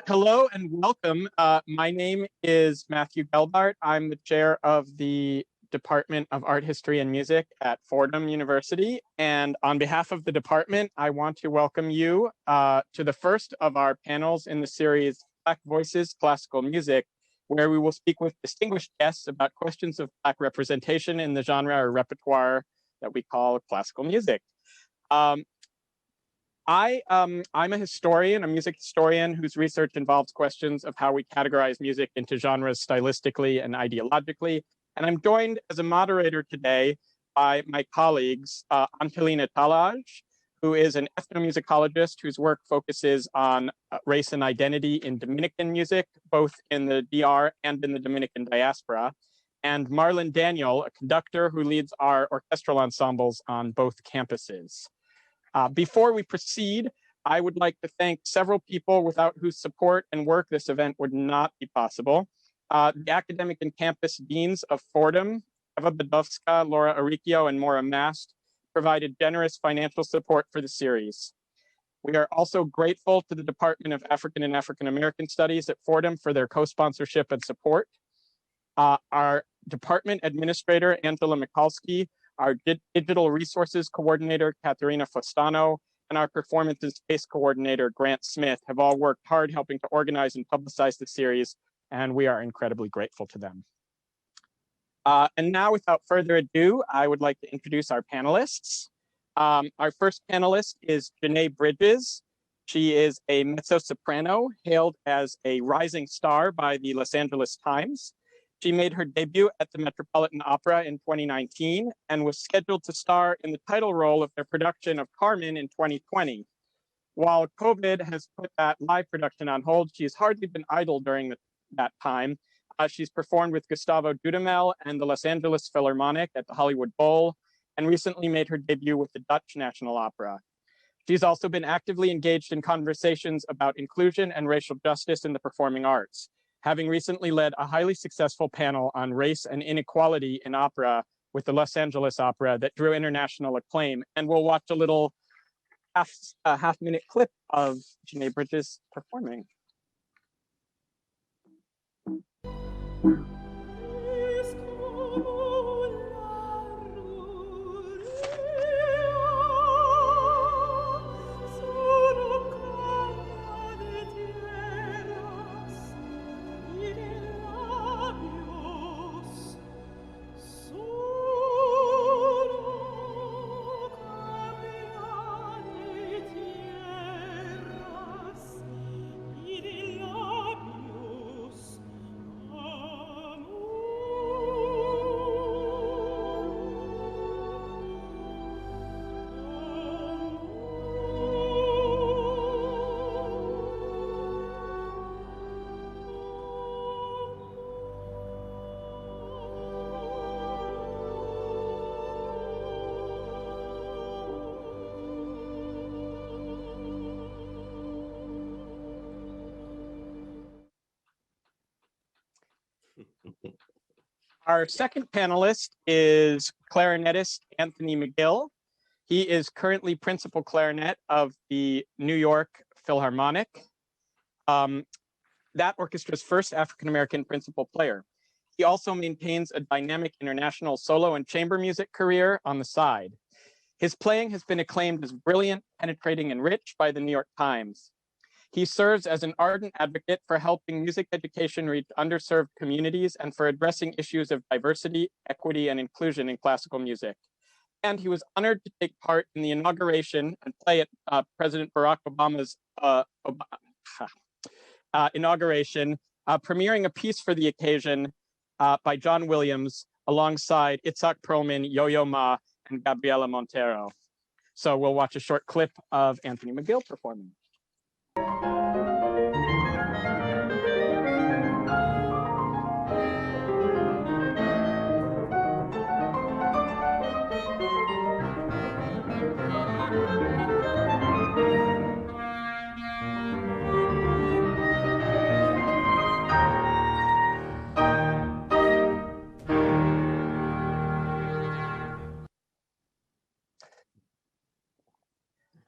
Hello and welcome. My name is Matthew Gelbart. I'm the chair of the Department of Art History and Music at Fordham University. And on behalf of the department, I want to welcome you to the first of our panels in the series Black Voices, Classical Music, where we will speak with distinguished guests about questions of Black representation in the genre or repertoire that we call classical music. I'm a historian, a music historian whose research involves questions of how we categorize music into genres stylistically and ideologically. And I'm joined as a moderator today by my colleagues, Angelina Tallaj, who is an ethnomusicologist whose work focuses on race and identity in Dominican music, both in the DR and in the Dominican diaspora, and Marlon Daniel, a conductor who leads our orchestral ensembles on both campuses. Before we proceed, I would like to thank several people without whose support and work this event would not be possible. The academic and campus deans of Fordham, Eva Bedowska, Laura Aricchio, and Maura Mast, provided generous financial support for the series. We are also grateful to the Department of African and African American Studies at Fordham for their co-sponsorship and support. Our department administrator, Angela Mikulski, our digital resources coordinator, Katharina Fostano, and our performance and space coordinator, Grant Smith, have all worked hard helping to organize and publicize the series, and we are incredibly grateful to them. And now, without further ado, I would like to introduce our panelists. Our first panelist is Janae Bridges. She is a mezzo-soprano, hailed as a rising star by the Los Angeles Times. She made her debut at the Metropolitan Opera in 2019 and was scheduled to star in the title role of their production of Carmen in 2020. While COVID has put that live production on hold, she's hardly been idle during that time. She's performed with Gustavo Dudamel and the Los Angeles Philharmonic at the Hollywood Bowl, and recently made her debut with the Dutch National Opera. She's also been actively engaged in conversations about inclusion and racial justice in the performing arts, having recently led a highly successful panel on race and inequality in opera with the Los Angeles Opera that drew international acclaim. And we'll watch a little half-minute clip of Janae Bridges performing. Our second panelist is clarinetist Anthony McGill. He is currently principal clarinet of the New York Philharmonic, that orchestra's first African-American principal player. He also maintains a dynamic international solo and chamber music career on the side. His playing has been acclaimed as brilliant, penetrating, and rich by the New York Times. He serves as an ardent advocate for helping music education reach underserved communities and for addressing issues of diversity, equity, and inclusion in classical music. And he was honored to take part in the inauguration and play at President Barack Obama's inauguration, premiering a piece for the occasion by John Williams alongside Itzhak Perlman, Yo-Yo Ma, and Gabriela Montero. So we'll watch a short clip of Anthony McGill performing.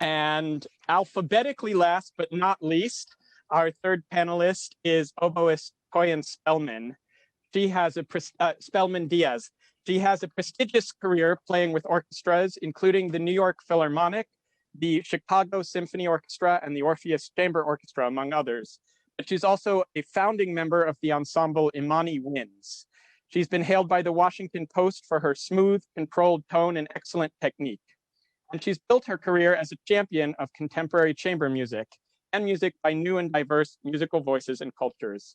And alphabetically last but not least, Our third panelist is oboist Toyin Spellman. She has a Spellman-Diaz. She has a prestigious career playing with orchestras, including the New York Philharmonic, the Chicago Symphony Orchestra, and the Orpheus Chamber Orchestra, among others. But she's also a founding member of the ensemble Imani Winds. She's been hailed by the Washington Post for her smooth, controlled tone and excellent technique. And she's built her career as a champion of contemporary chamber music and music by new and diverse musical voices and cultures.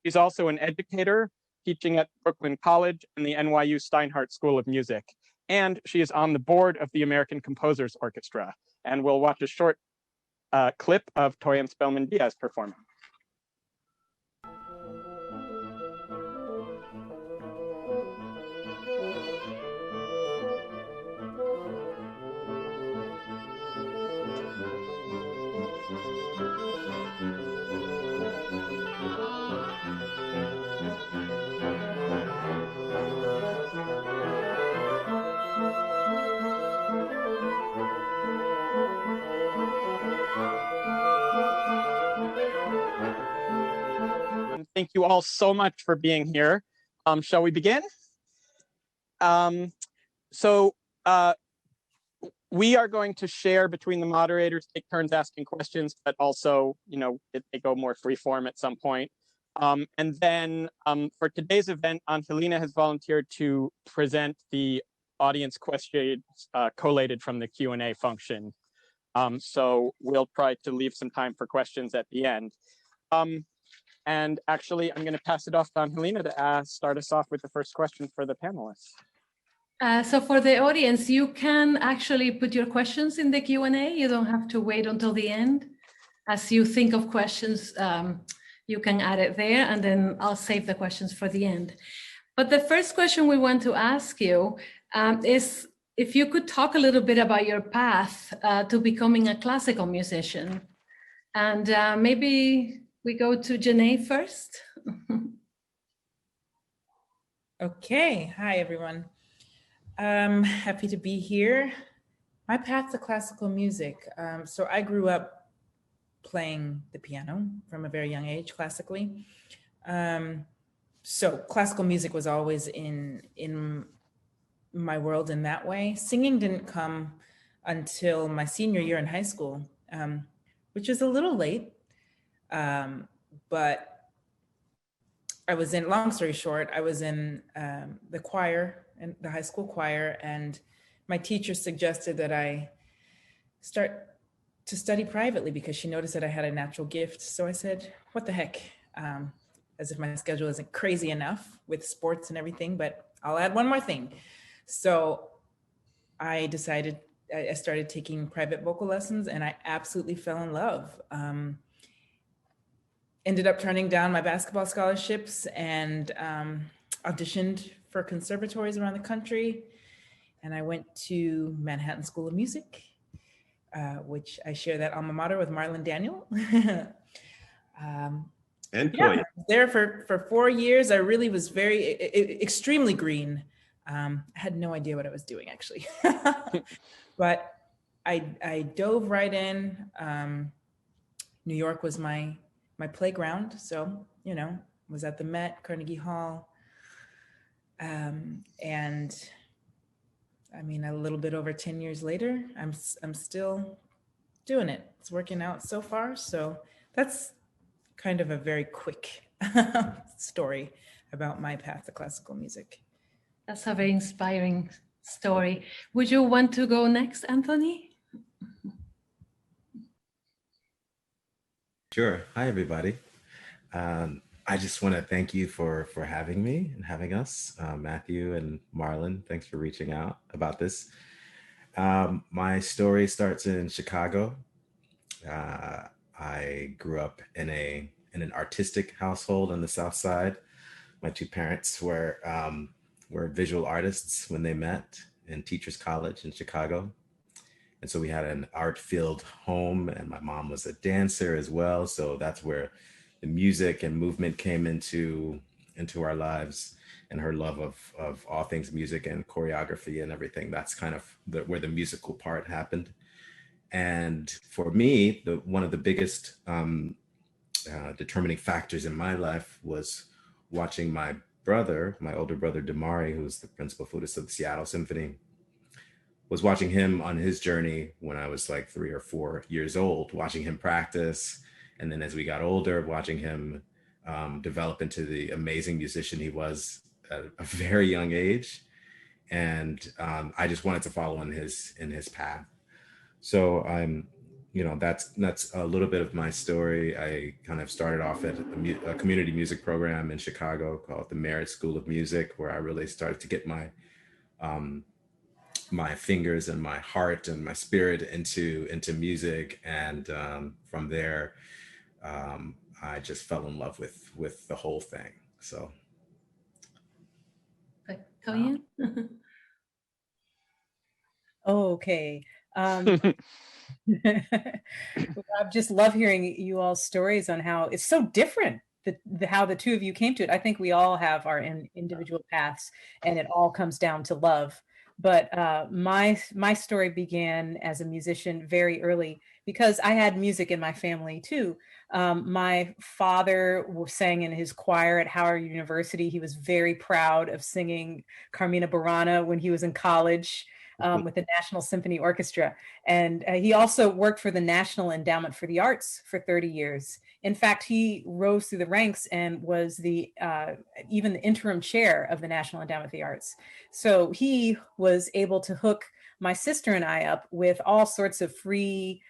She's also an educator, teaching at Brooklyn College and the NYU Steinhardt School of Music. And she is on the board of the American Composers Orchestra. And we'll watch a short clip of Toyin Spellman-Diaz performing. Thank you all so much for being here. Shall we begin? We are going to share between the moderators, take turns asking questions, but also, they go more free form at some point. And then for today's event, Angelina has volunteered to present the audience questions collated from the Q&A function. So we'll try to leave some time for questions at the end. And actually, I'm going to pass it off to Angelina to start us off with the first question for the panelists. So for the audience, you can actually put your questions in the Q&A. You don't have to wait until the end. As you think of questions, you can add it there, and then I'll save the questions for the end. But the first question we want to ask you is if you could talk a little bit about your path to becoming a classical musician. And maybe we go to Janae first. Okay, hi everyone. I'm happy to be here. My path to classical music. So I grew up playing the piano from a very young age, classically. So classical music was always in my world in that way. Singing didn't come until my senior year in high school, which is a little late. But I was in, long story short, I was in the choir, in the high school choir, and my teacher suggested that I start to study privately because she noticed that I had a natural gift. So I said, what the heck? As if my schedule isn't crazy enough with sports and everything, but I'll add one more thing. So I decided, I started taking private vocal lessons, and I absolutely fell in love. Ended up turning down my basketball scholarships and auditioned for conservatories around the country. And I went to Manhattan School of Music, which I share that alma mater with Marlon Daniel. And Toyin. Yeah, there for 4 years. I really was extremely green. I had no idea what I was doing, actually. But I dove right in. New York was my playground. So, was at the Met, Carnegie Hall. And I mean, a little bit over 10 years later, I'm still doing it. It's working out so far. So that's kind of a very quick story about my path to classical music. That's a very inspiring story. Would you want to go next, Anthony? Sure. Hi, everybody. I just want to thank you for having me and having us. Matthew and Marlon, thanks for reaching out about this. My story starts in Chicago. I grew up in an artistic household on the South Side. My two parents were visual artists when they met in Teachers College in Chicago. And so we had an art-filled home, and my mom was a dancer as well. So that's where the music and movement came into our lives, and her love of all things music and choreography and everything. That's kind of where the musical part happened. And for me, one of the biggest determining factors in my life was watching my brother, my older brother Damari, who's the principal flutist of the Seattle Symphony, was watching him on his journey when I was like 3 or 4 years old, watching him practice. And then as we got older, watching him develop into the amazing musician he was at a very young age. And I just wanted to follow in his path. So that's a little bit of my story. I kind of started off at a community music program in Chicago called the Merit School of Music, where I really started to get my my fingers and my heart and my spirit into music. And from there, I just fell in love with the whole thing. So. Toyin? Okay. I just love hearing you all's stories on how it's so different, how the two of you came to it. I think we all have our individual paths, and it all comes down to love. But my story began as a musician very early because I had music in my family too. My father sang in his choir at Howard University. He was very proud of singing Carmina Burana when he was in college. With the National Symphony Orchestra. And he also worked for the National Endowment for the Arts for 30 years. In fact, he rose through the ranks and was even the interim chair of the National Endowment for the Arts. So he was able to hook my sister and I up with all sorts of free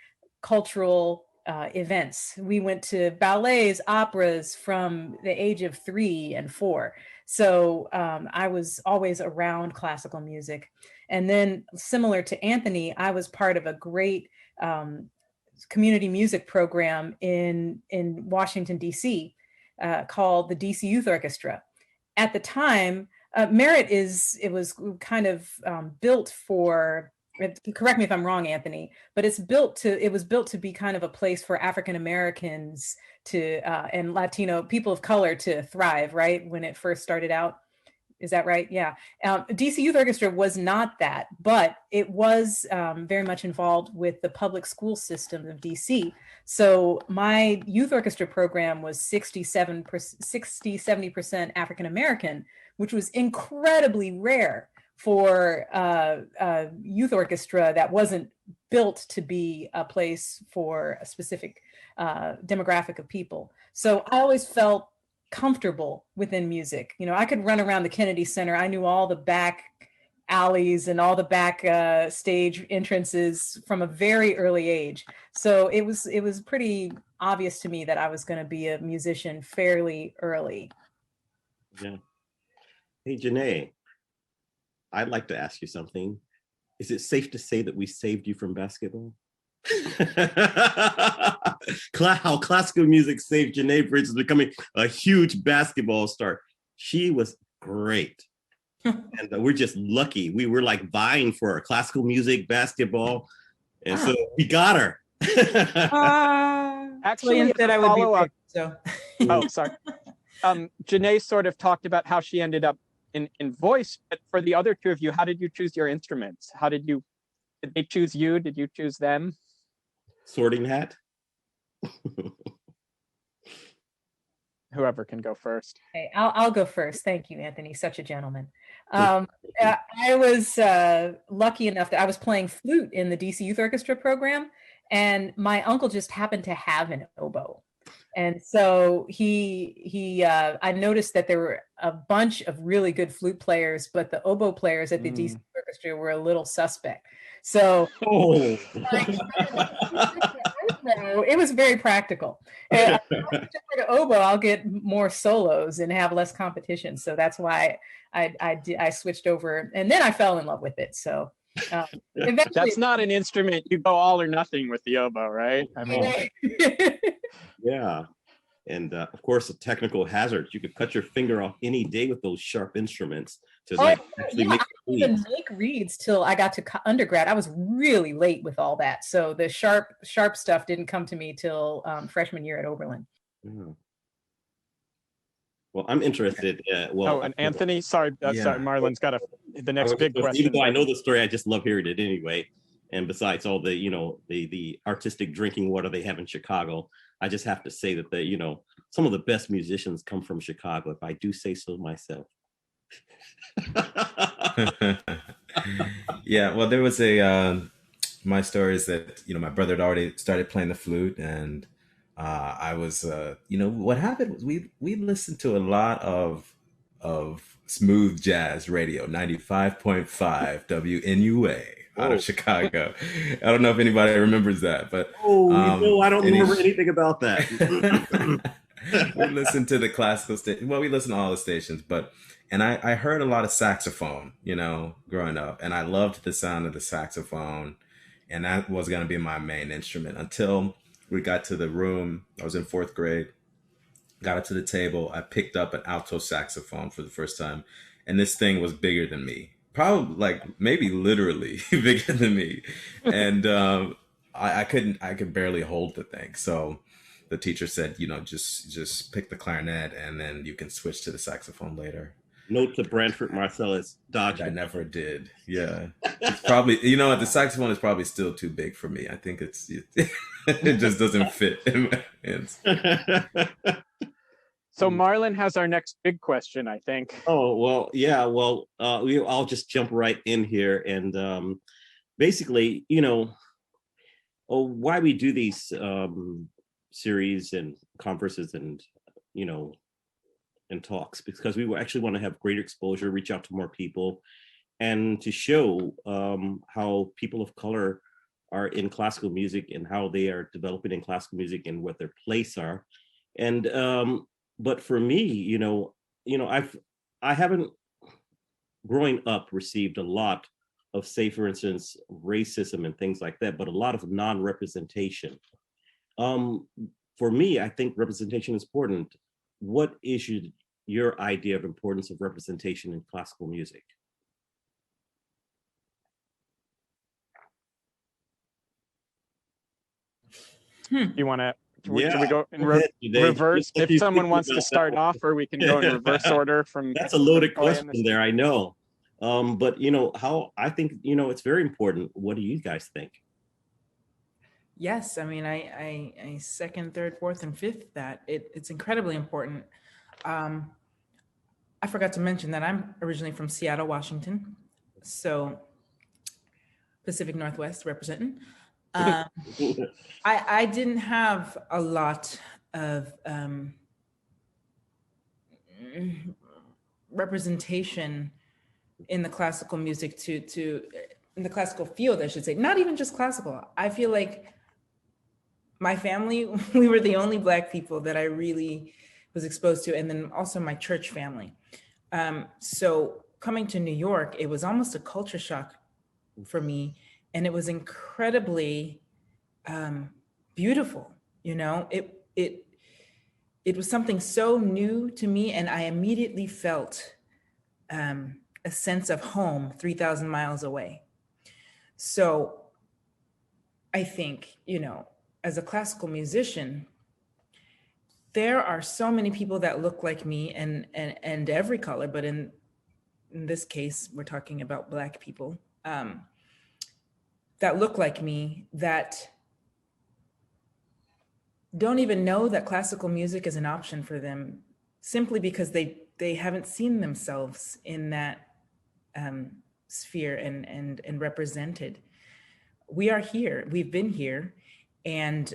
cultural events. We went to ballets, operas from the age of 3 and 4. So I was always around classical music. And then similar to Anthony, I was part of a great community music program in Washington, D.C. Called the DC Youth Orchestra. At the time, Merit was kind of built for, correct me if I'm wrong, Anthony, but it was built to be kind of a place for African Americans and Latino people of color to thrive, right? When it first started out. Is that right? Yeah. DC Youth Orchestra was not that, but it was very much involved with the public school system of DC. So my youth orchestra program was 70% African American, which was incredibly rare for a youth orchestra that wasn't built to be a place for a specific demographic of people. So I always felt comfortable within music. I could run around the Kennedy Center. I knew all the back alleys and all the back stage entrances from a very early age. So it was pretty obvious to me that I was going to be a musician fairly early. Yeah. Hey, Janae, I'd like to ask you something. Is it safe to say that we saved you from basketball? How classical music saved Janae Bridges becoming a huge basketball star. She was great. And we're just lucky. We were like vying for her classical music, basketball. And so we got her. Actually, that I would be follow-up. so. Oh, sorry. Janae sort of talked about how she ended up in voice, but for the other two of you, how did you choose your instruments? Did they choose you? Did you choose them? Sorting hat. Whoever can go first. Okay, I'll go first. Thank you, Anthony. Such a gentleman. I was lucky enough that I was playing flute in the DC Youth Orchestra program, and my uncle just happened to have an oboe. And so I noticed that there were a bunch of really good flute players, but the oboe players at the DC Orchestra were a little suspect. So it was very practical. If I to oboe, I'll get more solos and have less competition. So that's why I switched over, and then I fell in love with it. So eventually, that's not an instrument you go all or nothing with the oboe, right? I mean, yeah. And of course, a technical hazard. You could cut your finger off any day with those sharp instruments to actually make I didn't even make reeds till I got to undergrad. I was really late with all that. So the sharp stuff didn't come to me till freshman year at Oberlin. Yeah. Well, I'm interested. and Anthony, sorry, Marlon's got the next big question. Even though I know the story, I just love hearing it anyway. And besides all the, the artistic drinking water they have in Chicago, I just have to say that some of the best musicians come from Chicago, if I do say so myself. Yeah, well, there was my story is that, my brother had already started playing the flute, and I was, what happened was we listened to a lot of smooth jazz radio, 95.5 WNUA out of Chicago. I don't know if anybody remembers that, but I don't remember anything about that. We listened to the classical station. Well, we listened to all the stations, and I heard a lot of saxophone, growing up, and I loved the sound of the saxophone, and that was going to be my main instrument until we got to the room. I was in 4th grade, got up to the table. I picked up an alto saxophone for the first time, and this thing was bigger than me, probably maybe literally bigger than me. And I could barely hold the thing. So the teacher said, just pick the clarinet and then you can switch to the saxophone later. Note to Branford Marcellus, dodge. I never did. Yeah. It's probably, the saxophone is probably still too big for me. I think it just doesn't fit in my hands. So Marlon has our next big question, I think. Oh, well, yeah. Well, I'll just jump right in here. And basically, why we do these series and conferences and, and talks, because we actually want to have greater exposure, reach out to more people, and to show how people of color are in classical music and how they are developing in classical music and what their place are. And but for me, I haven't growing up received a lot of, say, for instance, racism and things like that, but a lot of non-representation. For me, I think representation is important. What is your idea of importance of representation in classical music? You want to? Can we go in ahead, reverse? If someone wants to start off, or we can go in reverse order from. That's a loaded question there, I know. But how I think it's very important. What do you guys think? Yes, I mean, I second, third, fourth, and fifth that it's incredibly important. I forgot to mention that I'm originally from Seattle, Washington, so Pacific Northwest representing. I didn't have a lot of representation in the classical music in the classical field, I should say, not even just classical. I feel like my family, we were the only Black people that I really was exposed to, and then also my church family. So coming to New York, it was almost a culture shock for me, and it was incredibly beautiful. It was something so new to me, and I immediately felt a sense of home 3,000 miles away. So I think, as a classical musician, there are so many people that look like me and every color, but in this case, we're talking about Black people that look like me, that don't even know that classical music is an option for them, simply because they haven't seen themselves in that sphere and represented. We are here, we've been here. And,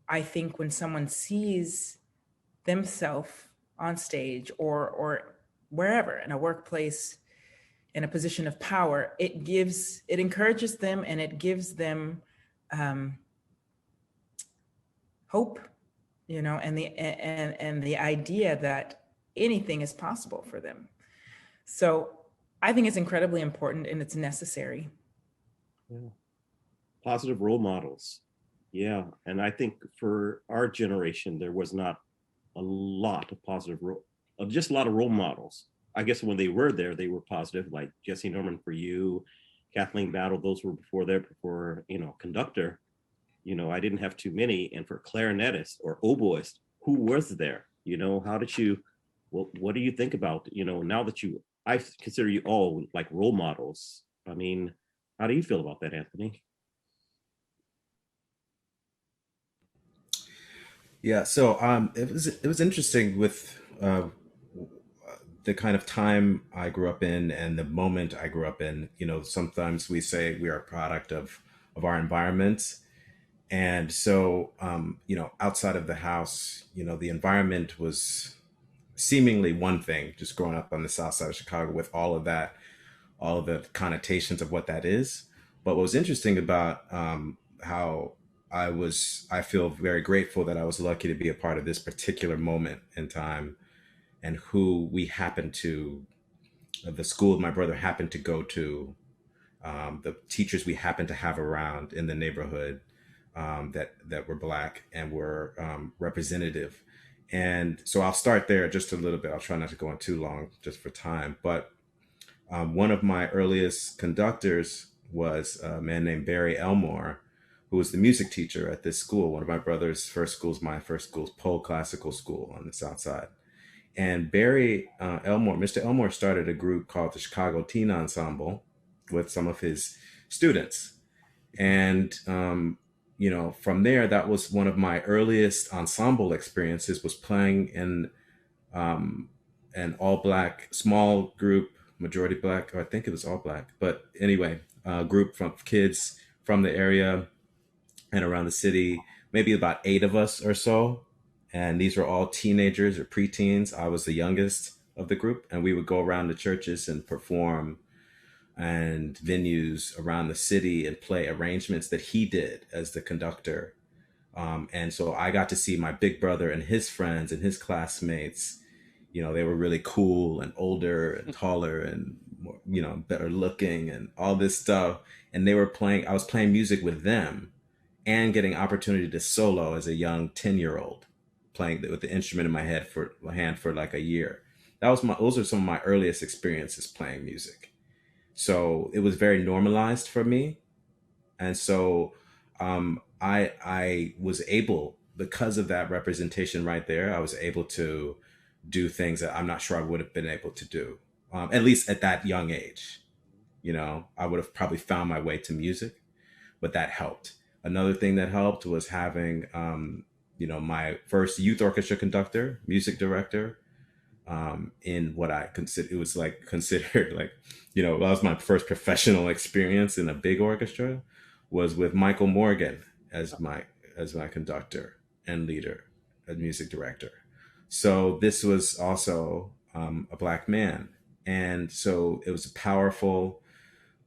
I think when someone sees themselves on stage or wherever, in a workplace, in a position of power, it encourages them, and it gives them hope, and the idea that anything is possible for them. So I think it's incredibly important, and it's necessary. Yeah. Positive role models. Yeah. And I think for our generation, there was not a lot of just a lot of role models. I guess when they were there, they were positive, like Jesse Norman for you, Kathleen Battle, those were before, conductor. I didn't have too many. And for clarinetist or oboist, who was there? How did you, what do you think about, now that I consider you all like role models? I mean, How do you feel about that, Anthony? Yeah, so it was interesting with the kind of time I grew up in and the moment I grew up in. You know, sometimes we say we are a product of our environments, and so you know, outside of the house, you know, the environment was seemingly one thing. Just growing up on the south side of Chicago with all of that, all of the connotations of what that is. But what was interesting about how I feel very grateful that I was lucky to be a part of this particular moment in time and who we happened to, the school my brother happened to go to, the teachers we happened to have around in the neighborhood that were Black and were representative. And so I'll start there just a little bit. I'll try not to go on too long just for time. But one of my earliest conductors was a man named Barry Elmore, who was the music teacher at this school. One of my brother's first schools, my first school's Poe Classical School on the South Side. And Barry Elmore, Mr. Elmore started a group called the Chicago Teen Ensemble with some of his students. And, you know, from there, that was one of my earliest ensemble experiences, was playing in an all Black small group, majority Black, or I think it was all Black. But anyway, a group from kids from the area and around the city, maybe about 8 of us or so. And these were all teenagers or preteens. I was the youngest of the group, and we would go around the churches and perform and venues around the city and play arrangements that he did as the conductor. And so I got to see my big brother and his friends and his classmates. You know, they were really cool and older and taller and more, you know, better looking and all this stuff. And they were playing, I was playing music with them and getting opportunity to solo as a young 10-year-old, playing with the instrument in my hand for like a year. Those are some of my earliest experiences playing music. So it was very normalized for me. And so I was able, because of that representation right there, I was able to do things that I'm not sure I would have been able to do, at least at that young age. You know, I would have probably found my way to music, but that helped. Another thing that helped was having, you know, my first youth orchestra conductor, music director, in what I consider, it was like considered like, you know, that was my first professional experience in a big orchestra, was with Michael Morgan as my conductor and leader and music director. So this was also a Black man. And so it was a powerful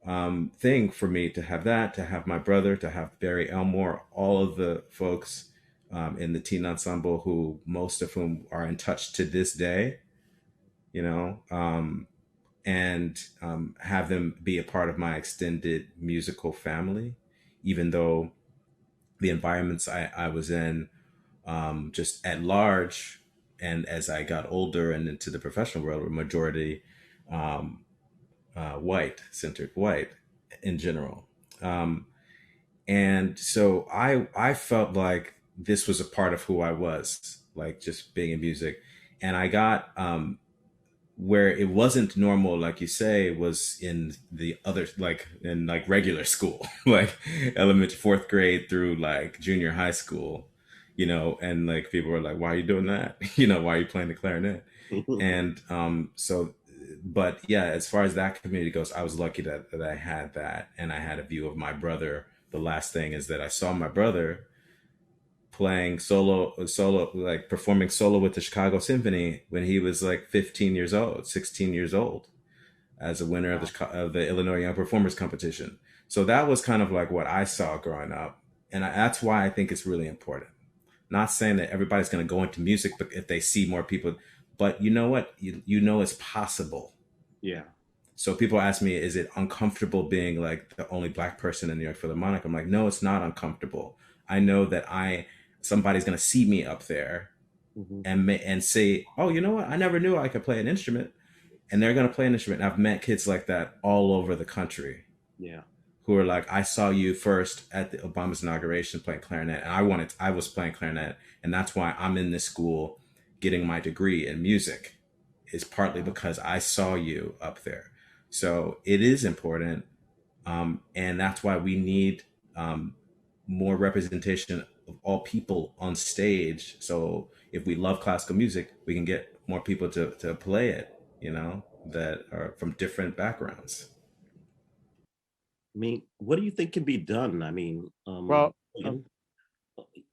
thing for me to have that, to have my brother, to have Barry Elmore, all of the folks in the teen ensemble, who most of whom are in touch to this day, you know, and have them be a part of my extended musical family, even though the environments I was in, just at large, and as I got older and into the professional world, were majority white, centered white in general. And so I felt like this was a part of who I was, like just being in music. And I got where it wasn't normal, like you say, was in the other, like in like regular school, like elementary, 4th grade through like junior high school, you know, and like people were like, why are you doing that? You know, why are you playing the clarinet? And so, but yeah, as far as that community goes, I was lucky that I had that, and I had a view of my brother. The last thing is that I saw my brother playing solo, like performing solo with the Chicago Symphony when he was like 15 years old, 16 years old, as a winner of the Illinois Young Performers Competition. So that was kind of like what I saw growing up. And that's why I think it's really important. Not saying that everybody's going to go into music, but if they see more people, but you know what, you know, it's possible. Yeah. So people ask me, is it uncomfortable being like the only Black person in the York Philharmonic? I'm like, no, it's not uncomfortable. I know that somebody's going to see me up there and say, oh, you know what? I never knew I could play an instrument. And they're going to play an instrument. And I've met kids like that all over the country. Yeah. Who are like, I saw you first at the Obama's inauguration playing clarinet, and I was playing clarinet, and that's why I'm in this school getting my degree in music, is partly because I saw you up there. So it is important And that's why we need more representation of all people on stage. So if we love classical music, we can get more people to play it, you know, that are from different backgrounds. I mean, what do you think can be done? I mean, Well,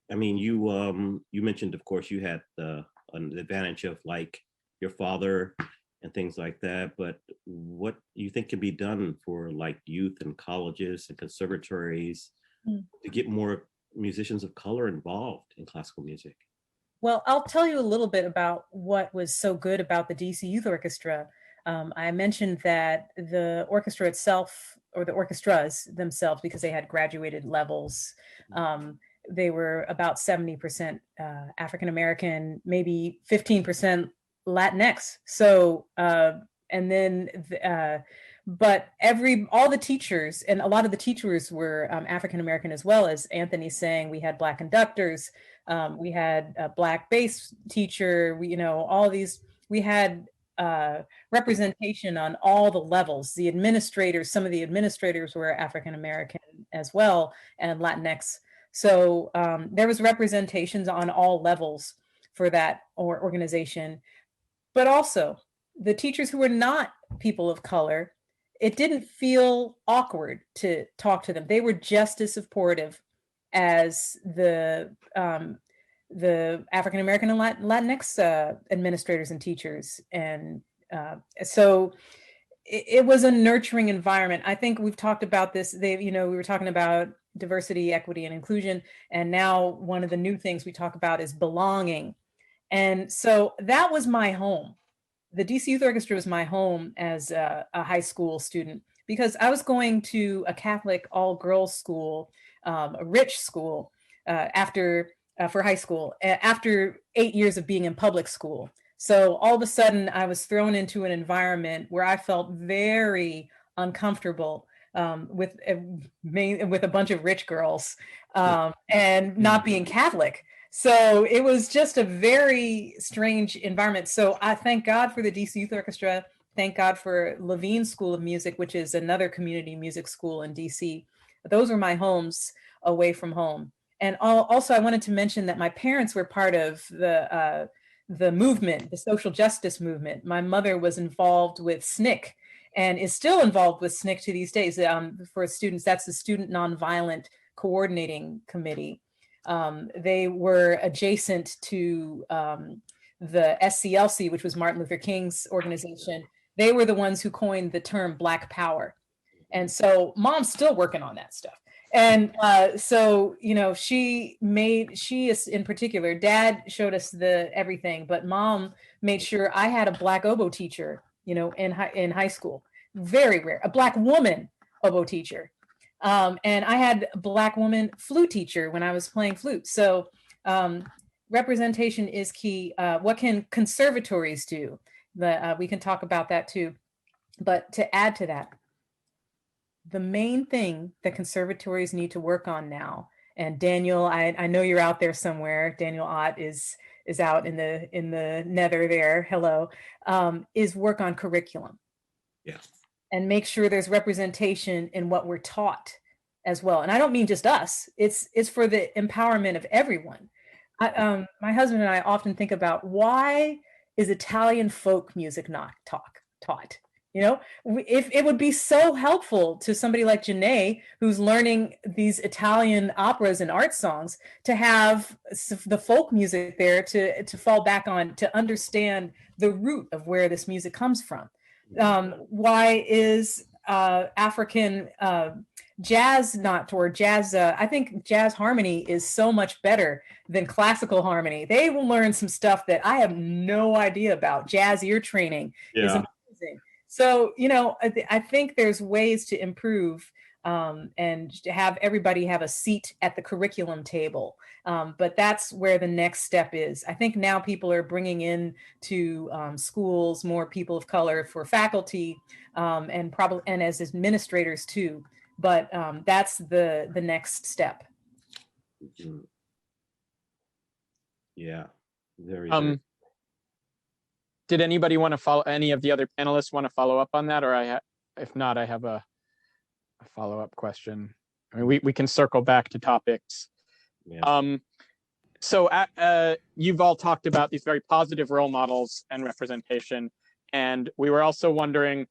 I mean, you mentioned, of course, you had an advantage of like your father and things like that, but what do you think can be done for like youth and colleges and conservatories to get more musicians of color involved in classical music? Well, I'll tell you a little bit about what was so good about the DC Youth Orchestra. I mentioned that the orchestra itself, or the orchestras themselves, because they had graduated levels, they were about 70% African American, maybe 15% Latinx. So, and then, but all the teachers, and a lot of the teachers were African American as well. As Anthony saying, we had Black conductors, we had a Black bass teacher, all these, we had representation on all the levels. The administrators, some of the administrators were African American as well, and Latinx. So there was representations on all levels for that organization. But also the teachers who were not people of color, it didn't feel awkward to talk to them. They were just as supportive as the African American and Latinx administrators and teachers. And so it was a nurturing environment. I think we've talked about this. We were talking about diversity, equity, and inclusion. And now one of the new things we talk about is belonging. And so that was my home. The DC Youth Orchestra was my home as a high school student, because I was going to a Catholic all-girls school, a rich school, for high school, after 8 years of being in public school. So all of a sudden I was thrown into an environment where I felt very uncomfortable with a bunch of rich girls and not being Catholic. So it was just a very strange environment. So I thank God for the DC Youth Orchestra. Thank God for Levine School of Music, which is another community music school in DC. Those were my homes away from home. And also I wanted to mention that my parents were part of the movement, the social justice movement. My mother was involved with SNCC and is still involved with SNCC to these days. For students, that's the Student Nonviolent Coordinating Committee. They were adjacent to the SCLC, which was Martin Luther King's organization. They were the ones who coined the term Black Power. And so Mom's still working on that stuff. And so, she is in particular, Dad showed us everything, but Mom made sure I had a Black oboe teacher, in high school. Very rare, a Black woman oboe teacher. And I had a Black woman flute teacher when I was playing flute. So representation is key. What can conservatories do? We can talk about that too. But to add to that, the main thing that conservatories need to work on now, and Daniel, I know you're out there somewhere. Daniel Ott is out in the nether there. Hello, is work on curriculum. Yeah. And make sure there's representation in what we're taught as well. And I don't mean just us. It's for the empowerment of everyone. My husband and I often think about, why is Italian folk music not taught? If it would be so helpful to somebody like Janae, who's learning these Italian operas and art songs, to have the folk music there to fall back on, to understand the root of where this music comes from. Why is African jazz not, or jazz? I think jazz harmony is so much better than classical harmony. They will learn some stuff that I have no idea about. Jazz ear training is amazing. So, I think there's ways to improve and to have everybody have a seat at the curriculum table. But that's where the next step is. I think now people are bringing in to schools more people of color for faculty and as administrators too. But that's the next step. Mm-hmm. Yeah, very. Did anybody want to follow? Any of the other panelists want to follow up on that, or if not, I have a a follow-up question. I mean, we can circle back to topics. Yeah. So you've all talked about these very positive role models and representation. And we were also wondering,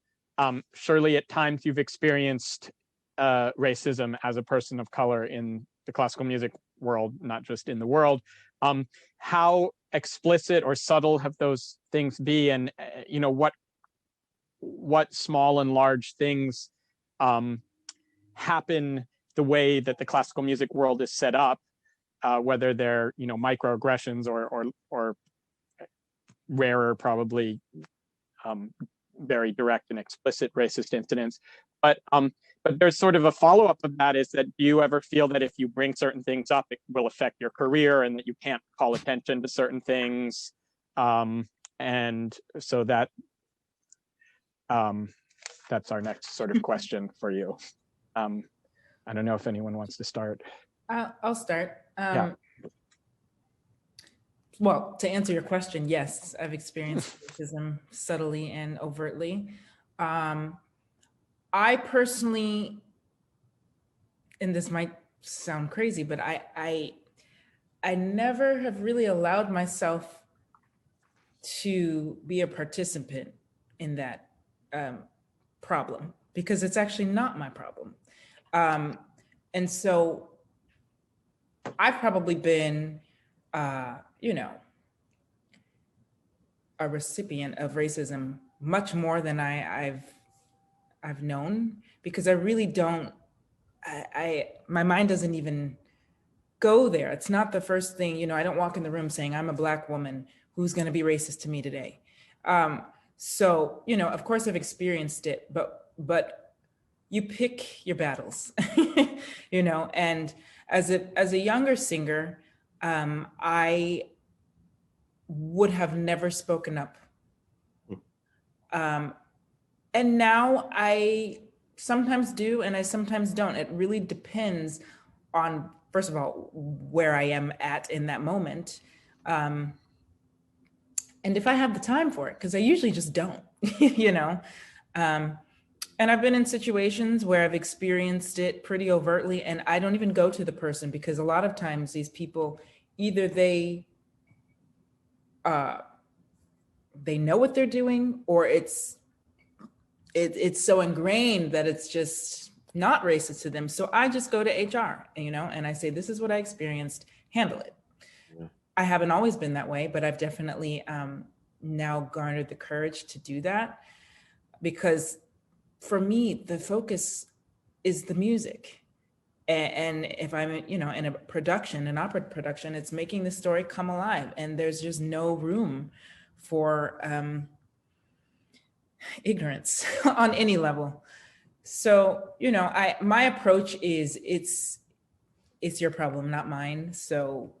surely at times you've experienced racism as a person of color in the classical music world, not just in the world. How explicit or subtle have those things be? And you know, what small and large things happen the way that the classical music world is set up, whether they're, you know, microaggressions or rarer, probably very direct and explicit racist incidents. But there's sort of a follow-up of that, is that, do you ever feel that if you bring certain things up, it will affect your career and that you can't call attention to certain things? And so that that's our next sort of question for you. I don't know if anyone wants to start. I'll start. Yeah. Well, to answer your question, yes, I've experienced racism subtly and overtly. I personally, and this might sound crazy, but I never have really allowed myself to be a participant in that problem, because it's actually not my problem. And so I've probably been, you know, a recipient of racism much more than I've known, because I really don't, my mind doesn't even go there. It's not the first thing, you know, I don't walk in the room saying, I'm a Black woman, who's going to be racist to me today? So, you know, of course I've experienced it, but you pick your battles, you know, and as a younger singer, I would have never spoken up. And now I sometimes do, and I sometimes don't. It really depends on, first of all, where I am at in that moment. And if I have the time for it, because I usually just don't, you know. And I've been in situations where I've experienced it pretty overtly, and I don't even go to the person, because a lot of times these people, either they know what they're doing, or it's so ingrained that it's just not racist to them. So I just go to HR, you know, and I say, this is what I experienced, handle it. Yeah. I haven't always been that way, but I've definitely now garnered the courage to do that, because for me, the focus is the music. And if I'm, you know, in a production, an opera production, it's making the story come alive, and there's just no room for ignorance on any level. So, you know, my approach is it's your problem, not mine. So,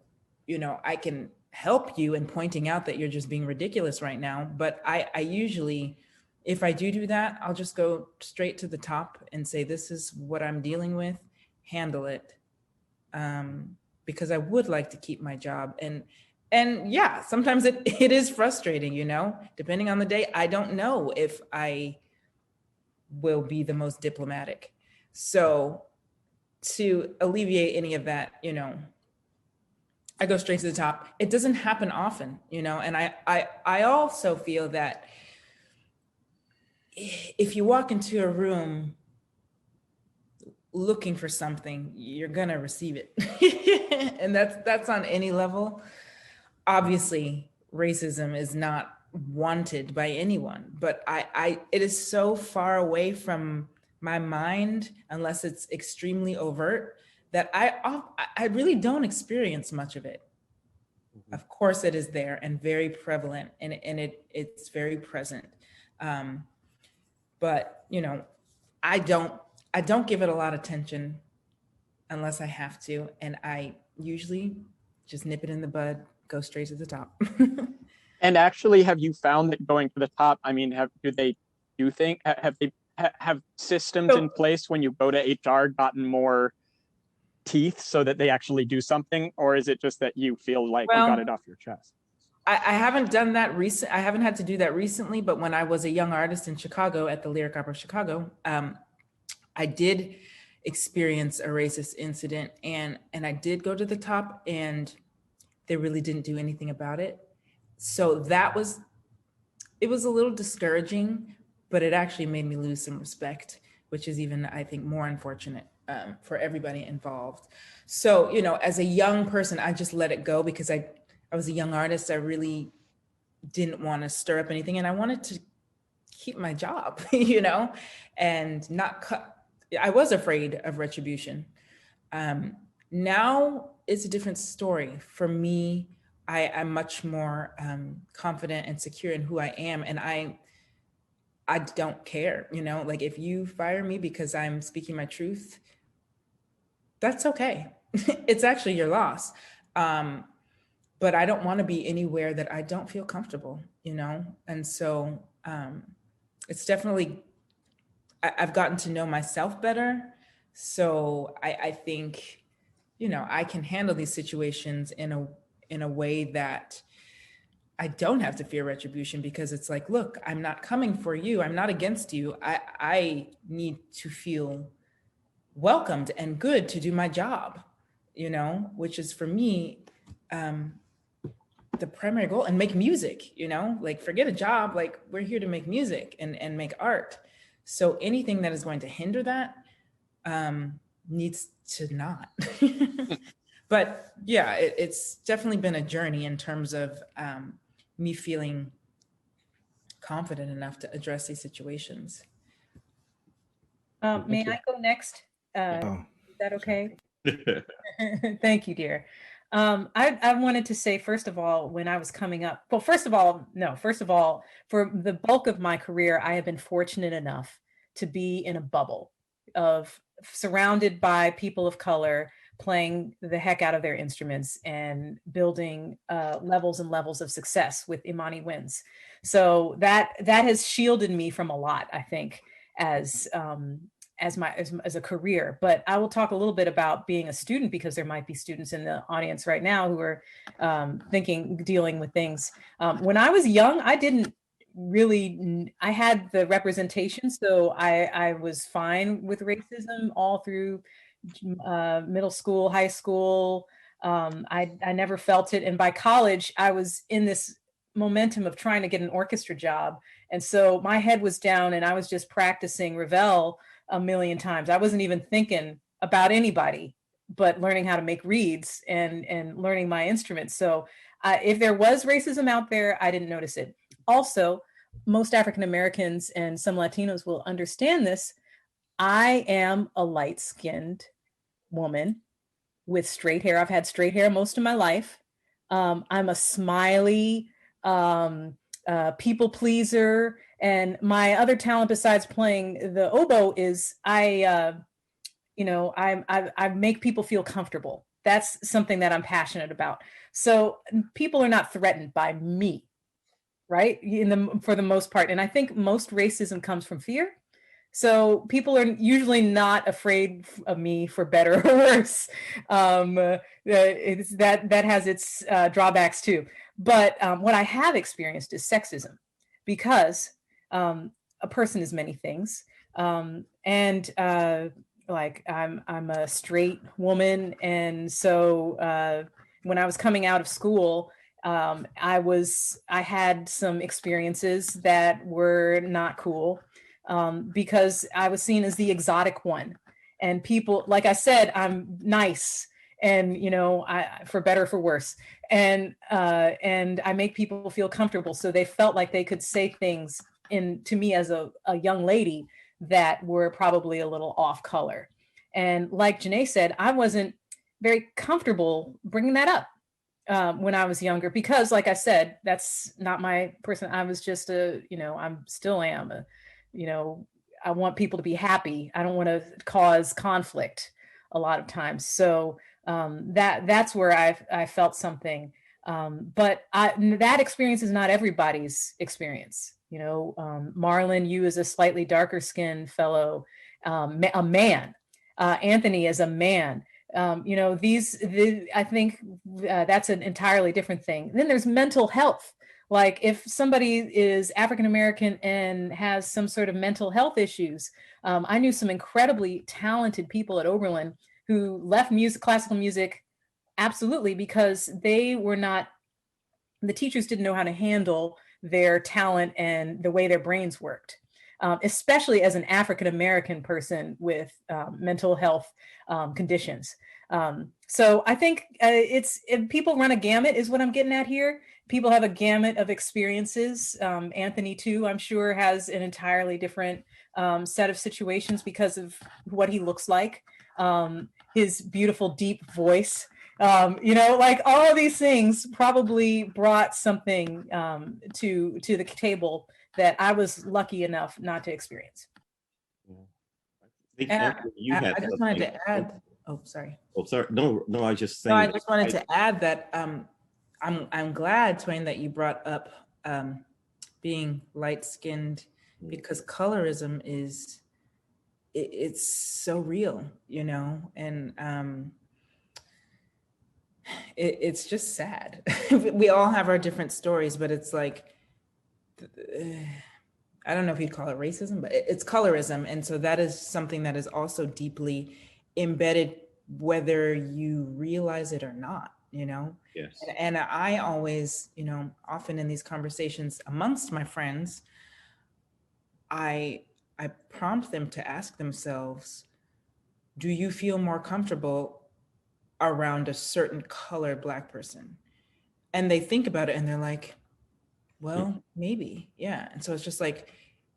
you know, I can help you in pointing out that you're just being ridiculous right now. But I usually, if I do that, I'll just go straight to the top and say, this is what I'm dealing with, handle it. Because I would like to keep my job. And yeah, sometimes it is frustrating, you know, depending on the day. I don't know if I will be the most diplomatic. So to alleviate any of that, you know, I go straight to the top. It doesn't happen often, you know, and I also feel that if you walk into a room looking for something, you're gonna receive it. And that's on any level. Obviously, racism is not wanted by anyone, but it is so far away from my mind, unless it's extremely overt, that I really don't experience much of it. Mm-hmm. Of course, it is there and very prevalent, and it's very present. But you know, I don't give it a lot of attention unless I have to, and I usually just nip it in the bud, go straight to the top. And actually, have you found that going to the top, I mean, have they have systems in place when you go to HR gotten more teeth so that they actually do something, or is it just that you feel like you got it off your chest? I haven't done that I haven't had to do that recently, but when I was a young artist in Chicago at the Lyric Opera of Chicago, I did experience a racist incident, and I did go to the top, and they really didn't do anything about it. So it was a little discouraging, but it actually made me lose some respect, which is even, I think, more unfortunate for everybody involved. So, you know, as a young person, I just let it go because I was a young artist. I really didn't want to stir up anything, and I wanted to keep my job, you know, and not cut. I was afraid of retribution. Now it's a different story. For me, I'm much more confident and secure in who I am. And I don't care, you know, like if you fire me because I'm speaking my truth, that's okay. It's actually your loss. But I don't want to be anywhere that I don't feel comfortable, you know? And so it's definitely, I've gotten to know myself better. So I think, you know, I can handle these situations in a way that I don't have to fear retribution, because it's like, look, I'm not coming for you. I'm not against you. I need to feel welcomed and good to do my job, you know, which is for me, the primary goal, and make music, you know, like forget a job, like we're here to make music and make art. So anything that is going to hinder that needs to not. But yeah, it's definitely been a journey in terms of me feeling confident enough to address these situations. May I go next? Is that okay? Thank you, dear. I wanted to say, first of all, when I was coming up, well, first of all, for the bulk of my career, I have been fortunate enough to be in a bubble of surrounded by people of color playing the heck out of their instruments and building levels and levels of success with Imani Winds. So that has shielded me from a lot, I think, as a career. But I will talk a little bit about being a student, because there might be students in the audience right now who are dealing with things. When I was young, I didn't really, I had the representation, so I was fine with racism all through middle school, high school. I never felt it. And by college, I was in this momentum of trying to get an orchestra job. And so my head was down and I was just practicing Ravel a million times. I wasn't even thinking about anybody, but learning how to make reeds and learning my instruments. So if there was racism out there, I didn't notice it. Also, most African Americans and some Latinos will understand this. I am a light-skinned woman with straight hair. I've had straight hair most of my life. I'm a smiley people pleaser. And my other talent besides playing the oboe is I make people feel comfortable. That's something that I'm passionate about. So people are not threatened by me, right? For the most part. And I think most racism comes from fear. So people are usually not afraid of me, for better or worse. That has its drawbacks too. But what I have experienced is sexism, because a person is many things, like I'm a straight woman, and so when I was coming out of school, I had some experiences that were not cool, because I was seen as the exotic one, and people, like I said, I'm nice, and for better or for worse, and I make people feel comfortable, so they felt like they could say things to me as a young lady that were probably a little off color. And like Janae said, I wasn't very comfortable bringing that up when I was younger, because like I said, that's not my person. I was just I still am I want people to be happy. I don't want to cause conflict a lot of times. So that's where I felt something. But that experience is not everybody's experience. Marlon, you as a slightly darker skinned fellow, a man, Anthony as a man, I think that's an entirely different thing. And then there's mental health. Like if somebody is African American and has some sort of mental health issues, I knew some incredibly talented people at Oberlin who left classical music, absolutely, because they were not, the teachers didn't know how to handle their talent and the way their brains worked. Especially as an African American person with mental health conditions. So I think people run a gamut is what I'm getting at here. People have a gamut of experiences. Anthony too, I'm sure, has an entirely different set of situations because of what he looks like, his beautiful deep voice. Like all of these things probably brought something to the table that I was lucky enough not to experience. And I just wanted to add. Oh, sorry. Oh, sorry. No, I was just saying. No, I just wanted to add that I'm glad, Toyin, that you brought up being light-skinned, because colorism it's so real, and it's just sad. We all have our different stories, but it's like, I don't know if you'd call it racism, but it's colorism. And so that is something that is also deeply embedded, whether you realize it or not, Yes. And I always, often in these conversations amongst my friends, I prompt them to ask themselves, do you feel more comfortable around a certain color Black person? And they think about it and they're like, well, maybe, yeah. And so it's just like,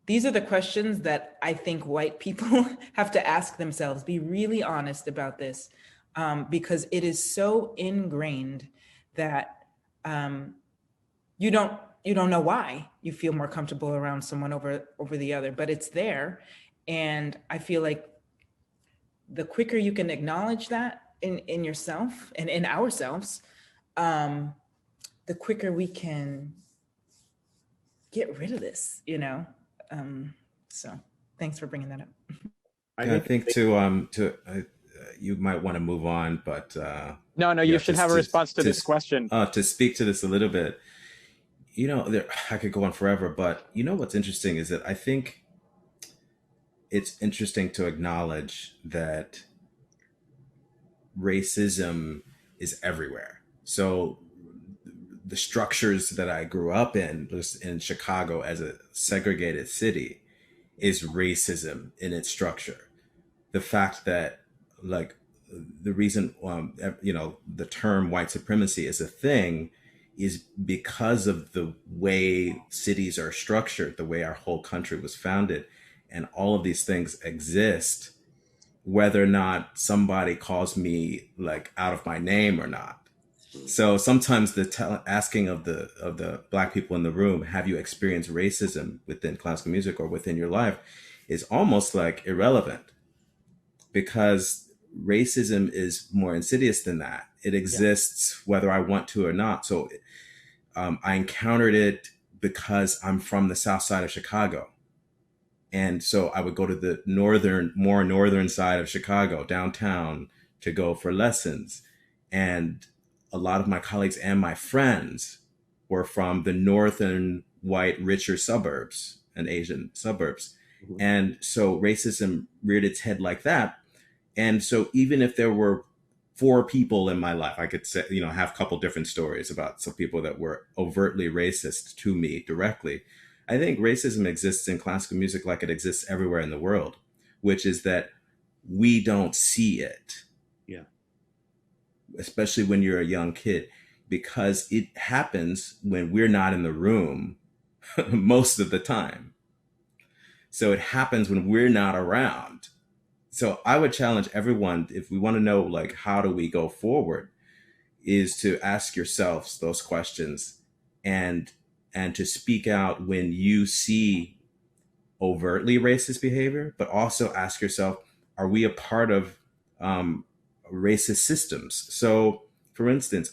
these are the questions that I think white people have to ask themselves. Be really honest about this, because it is so ingrained that you don't know why you feel more comfortable around someone over the other, but it's there. And I feel like the quicker you can acknowledge that in yourself and in ourselves, the quicker we can get rid of this, so thanks for bringing that up. I think you might want to move on, but no, you should have a response to this question. To speak to this a little bit, I could go on forever, but what's interesting is that I think it's interesting to acknowledge that racism is everywhere. So the structures that I grew up in Chicago as a segregated city is racism in its structure. The fact that, like, the reason, the term white supremacy is a thing is because of the way cities are structured, the way our whole country was founded. And all of these things exist, whether or not somebody calls me like out of my name or not. So sometimes the asking of the Black people in the room, have you experienced racism within classical music or within your life, is almost like irrelevant, because racism is more insidious than that. It exists whether I want to or not. So I encountered it because I'm from the South Side of Chicago. And so I would go to the more northern side of Chicago, downtown, to go for lessons. And a lot of my colleagues and my friends were from the northern white, richer suburbs and Asian suburbs. Mm-hmm. And so racism reared its head like that. And so even if there were 4 people in my life, I could say, have a couple different stories about some people that were overtly racist to me directly. I think racism exists in classical music like it exists everywhere in the world, which is that we don't see it. Yeah. Especially when you're a young kid, because it happens when we're not in the room most of the time. So it happens when we're not around. So I would challenge everyone, if we want to know, like, how do we go forward, is to ask yourselves those questions and to speak out when you see overtly racist behavior, but also ask yourself, are we a part of racist systems? So for instance,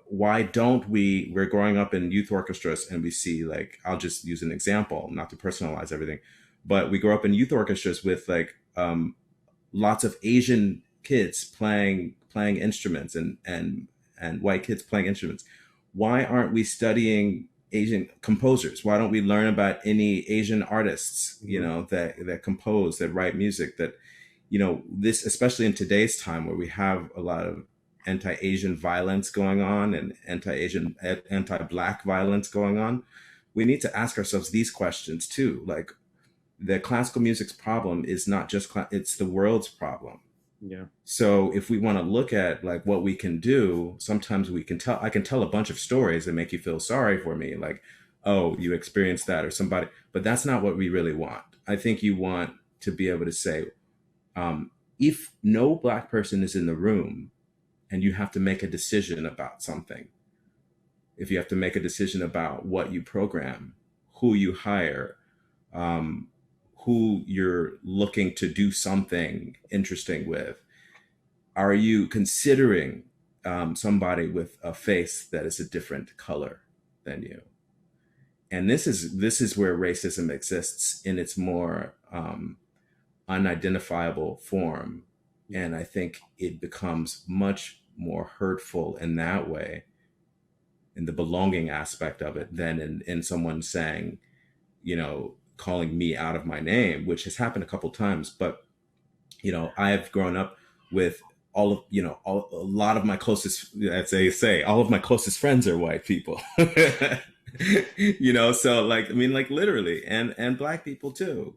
why don't we're growing up in youth orchestras and we see, like, I'll just use an example, not to personalize everything, but we grow up in youth orchestras with like lots of Asian kids playing instruments and white kids playing instruments. Why aren't we studying Asian composers? Why don't we learn about any Asian artists, you know, that compose, that write music, that, you know, this, especially in today's time where we have a lot of anti-Asian violence going on and anti-Asian, anti-Black violence going on, we need to ask ourselves these questions too. Like, the classical music's problem is not just, it's the world's problem. Yeah. So if we want to look at like what we can do, sometimes I can tell a bunch of stories that make you feel sorry for me. Like, oh, you experienced that or somebody, but that's not what we really want. I think you want to be able to say, if no Black person is in the room and you have to make a decision about something, if you have to make a decision about what you program, who you hire, who you're looking to do something interesting with, are you considering somebody with a face that is a different color than you? And this is where racism exists in its more unidentifiable form. And I think it becomes much more hurtful in that way, in the belonging aspect of it, than in someone saying, you know, calling me out of my name, which has happened a couple times. But, you know, I have grown up with all of, you know, a lot of my closest, as they say, all of my closest friends are white people. You know, so like, I mean, like literally, and Black people too.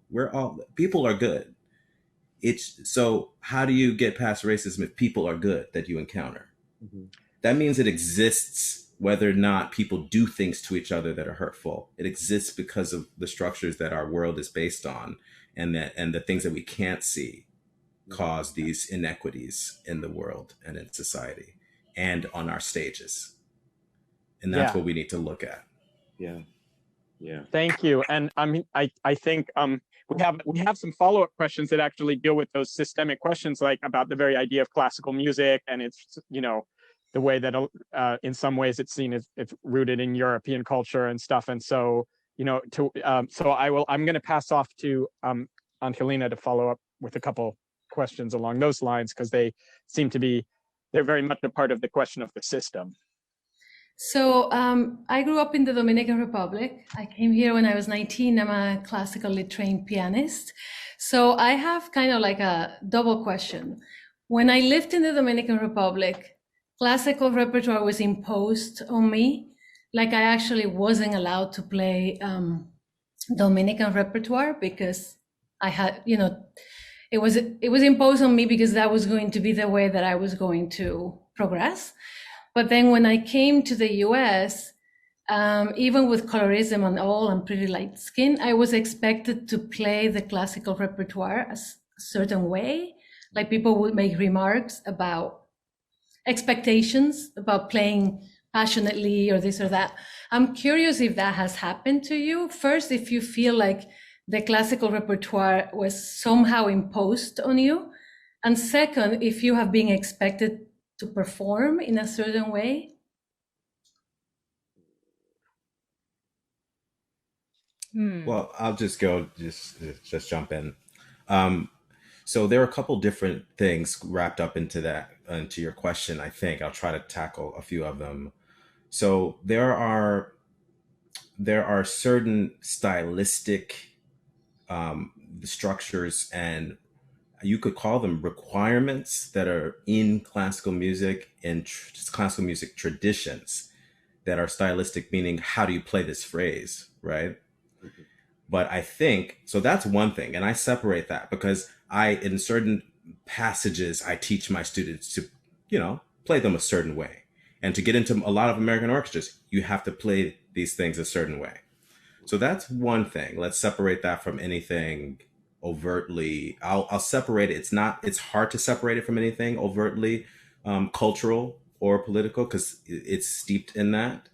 People are good. It's so how do you get past racism if people are good that you encounter? That means it exists whether or not people do things to each other that are hurtful. It exists because of the structures that our world is based on, and the things that we can't see cause these inequities in the world and in society and on our stages. And that's what we need to look at. Yeah. Yeah. Thank you. And I mean, I think we have some follow-up questions that actually deal with those systemic questions, like about the very idea of classical music and its, you know, the way that in some ways it's seen as it's rooted in European culture and stuff. And so, you know, I'm going to pass off to Angelina to follow up with a couple questions along those lines, because they're very much a part of the question of the system. So I grew up in the Dominican Republic. I came here when I was 19. I'm a classically trained pianist. So I have kind of like a double question. When I lived in the Dominican Republic, classical repertoire was imposed on me. Like I actually wasn't allowed to play Dominican repertoire because I had, you know, it was imposed on me because that was going to be the way that I was going to progress. But then when I came to the US, even with colorism and all, I'm pretty light skinned, I was expected to play the classical repertoire a certain way. Like people would make remarks about expectations about playing passionately or this or that. I'm curious if that has happened to you. First, if you feel like the classical repertoire was somehow imposed on you. And second, if you have been expected to perform in a certain way. Well, I'll just jump in. So there are a couple different things wrapped up into your question. I think I'll try to tackle a few of them. So there are certain stylistic structures, and you could call them requirements, that are in classical music and classical music traditions that are stylistic, meaning how do you play this phrase, right? Mm-hmm. But I think, so that's one thing. And I separate that because in certain passages, I teach my students to, you know, play them a certain way. And to get into a lot of American orchestras, you have to play these things a certain way. So that's one thing. Let's separate that from anything overtly. I'll separate it. It's hard to separate it from anything overtly cultural or political, because it's steeped in that.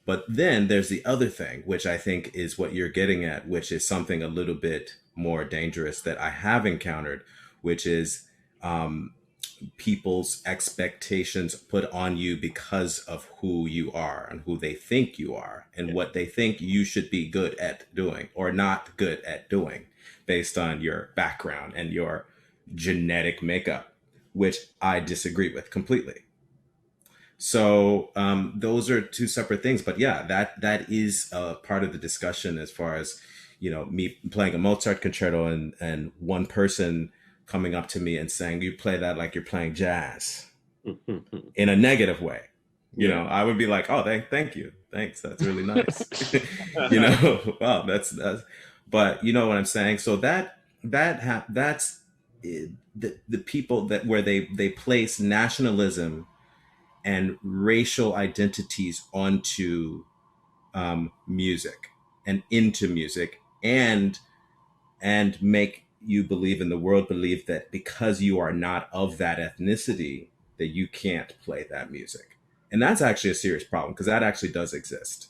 But then there's the other thing, which I think is what you're getting at, which is something a little bit more dangerous that I have encountered, which is people's expectations put on you because of who you are and who they think you are and what they think you should be good at doing or not good at doing based on your background and your genetic makeup, which I disagree with completely. So those are two separate things. But yeah, that is part of the discussion as far as, me playing a Mozart concerto and one person coming up to me and saying, you play that like you're playing jazz in a negative way. I would be like, oh, thank you. Thanks. That's really nice. Wow, that's, but you know what I'm saying? So that's the people that where they place nationalism and racial identities onto music and into music and make you believe and the world believe that because you are not of that ethnicity that you can't play that music. And that's actually a serious problem because that actually does exist.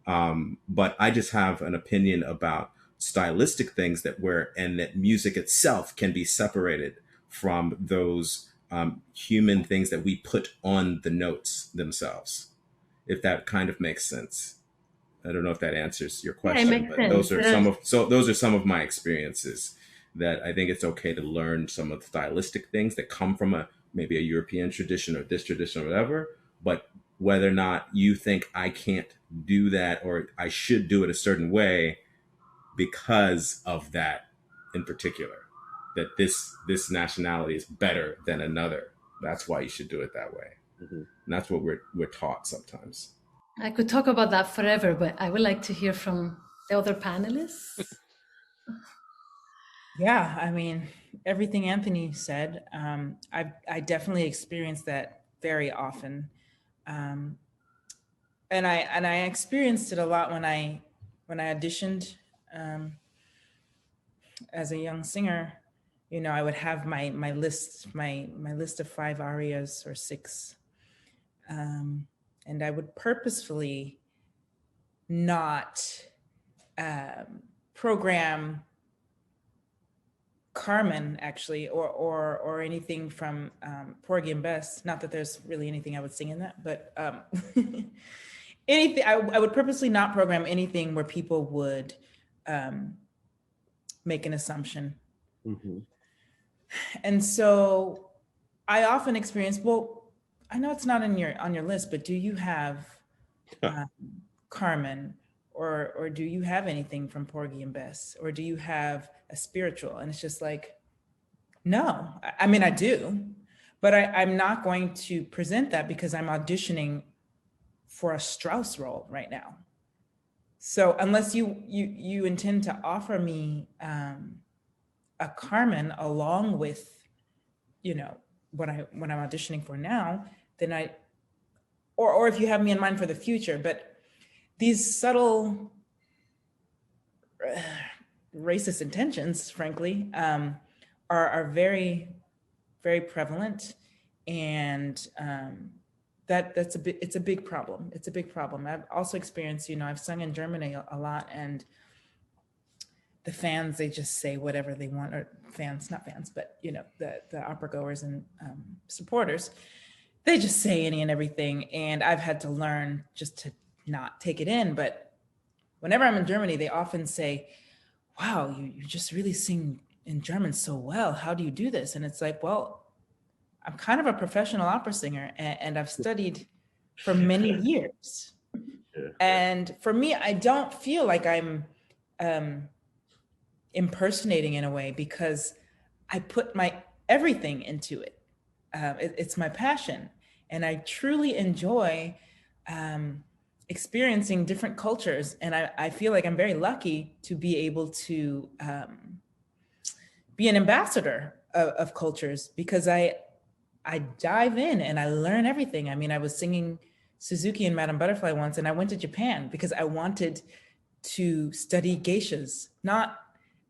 But I just have an opinion about stylistic things that music itself can be separated from those human things that we put on the notes themselves, if that kind of makes sense. I don't know if that answers your question, Yeah, it makes but sense. those are some of my experiences that I think it's okay to learn some of the stylistic things that come from maybe a European tradition or this tradition or whatever, but whether or not you think I can't do that or I should do it a certain way because of that in particular, that this nationality is better than another. That's why you should do it that way. And that's what we're taught sometimes. I could talk about that forever, but I would like to hear from the other panelists. Yeah, I mean, everything Anthony said, I definitely experienced that very often. And I experienced it a lot when I auditioned as a young singer. I would have my list of 5 arias or 6, and I would purposefully not program Carmen, actually, or anything from Porgy and Bess. Not that there's really anything I would sing in that, but anything. I would purposely not program anything where people would make an assumption. And so I often experience, well, I know it's not on your list, but do you have Carmen, or do you have anything from Porgy and Bess, or do you have a spiritual? And it's just like, no. I mean, I do, but I'm not going to present that because I'm auditioning for a Strauss role right now. So unless you intend to offer me a Carmen along with, what I'm auditioning for now, then or if you have me in mind for the future. But these subtle racist intentions, frankly, are very, very prevalent, and it's a big problem. It's a big problem. I've also experienced, I've sung in Germany a lot, and the fans, they just say whatever they want, or not fans, but the opera goers and supporters, they just say any and everything. And I've had to learn just to not take it in. But whenever I'm in Germany, they often say, wow, you just really sing in German so well. How do you do this? And it's like, well, I'm kind of a professional opera singer, and I've studied for many years. And for me, I don't feel like I'm impersonating in a way, because I put my everything into it. It's my passion, and I truly enjoy experiencing different cultures. And I feel like I'm very lucky to be able to be an ambassador of cultures, because I dive in and I learn everything. I mean, I was singing Suzuki and Madame Butterfly once, and I went to Japan because I wanted to study geishas, not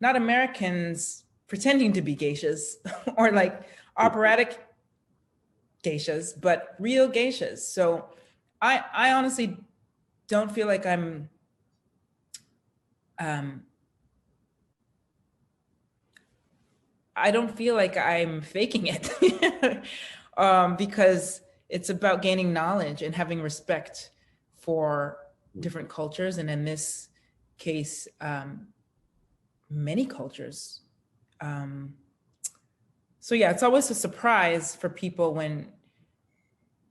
Americans pretending to be geishas or like operatic geishas, but real geishas. So I honestly don't feel like I'm I don't feel like I'm faking it because it's about gaining knowledge and having respect for different cultures, and in this case, many cultures. So yeah, it's always a surprise for people when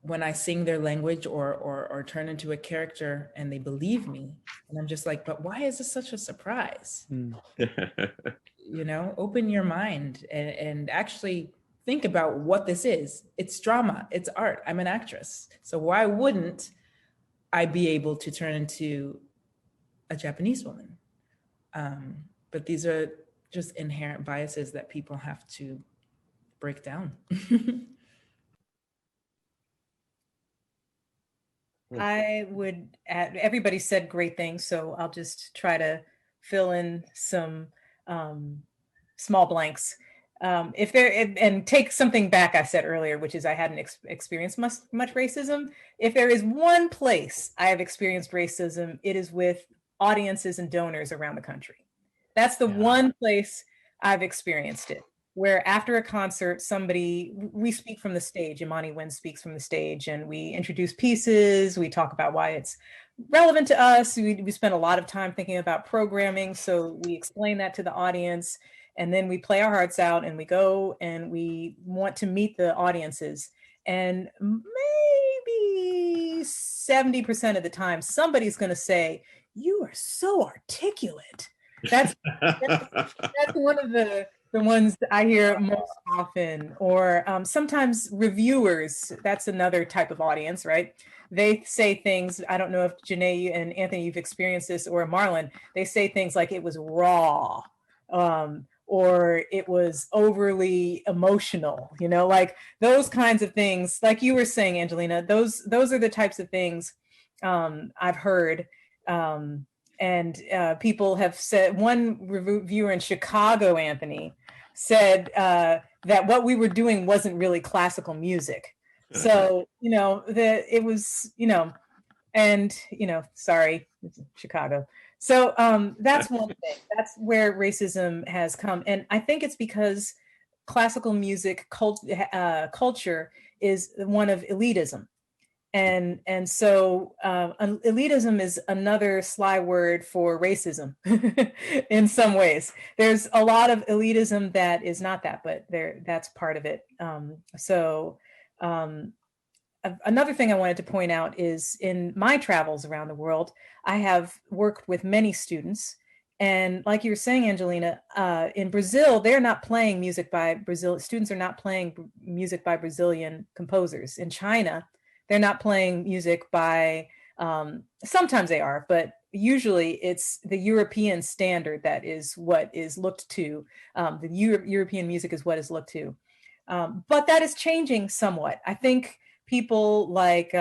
when I sing their language or turn into a character and they believe me, and I'm just like, but why is this such a surprise? You know, open your mind and actually think about what this is. It's drama, it's art. I'm an actress. So why wouldn't I be able to turn into a Japanese woman? But these are just inherent biases that people have to break down. I would add, everybody said great things, so I'll just try to fill in some small blanks. If there, and take something back I said earlier, which is I hadn't experienced much racism. If there is one place I have experienced racism, it is with audiences and donors around the country. That's the one place I've experienced it, where after a concert, we speak from the stage, Imani Winds speaks from the stage, and we introduce pieces, we talk about why it's relevant to us. We spend a lot of time thinking about programming, so we explain that to the audience, and then we play our hearts out and we go and we want to meet the audiences. And maybe 70% of the time, somebody's gonna say, "You are so articulate." That's one of the ones that I hear most often. Or sometimes reviewers, that's another type of audience, right? They say things, I don't know if Janae and Anthony, you've experienced this, or Marlon, they say things like it was raw, or it was overly emotional, you know, like those kinds of things. Like you were saying, Angelina, those are the types of things I've heard. And people have said, one reviewer in Chicago, Anthony, said that what we were doing wasn't really classical music. So, you know, it was, you know, and, you know, sorry, Chicago. So that's one thing. That's where racism has come. And I think it's because classical music culture is one of elitism. And so elitism is another sly word for racism in some ways. There's a lot of elitism that is not that, but that's part of it. Another thing I wanted to point out is in my travels around the world, I have worked with many students. And like you were saying, Angelina, in Brazil, they're not playing music by Brazil. Students are not playing music by Brazilian composers. In China, they're not playing music by, sometimes they are, but usually it's the European standard that is what is looked to. The European music is what is looked to. But that is changing somewhat. I think people like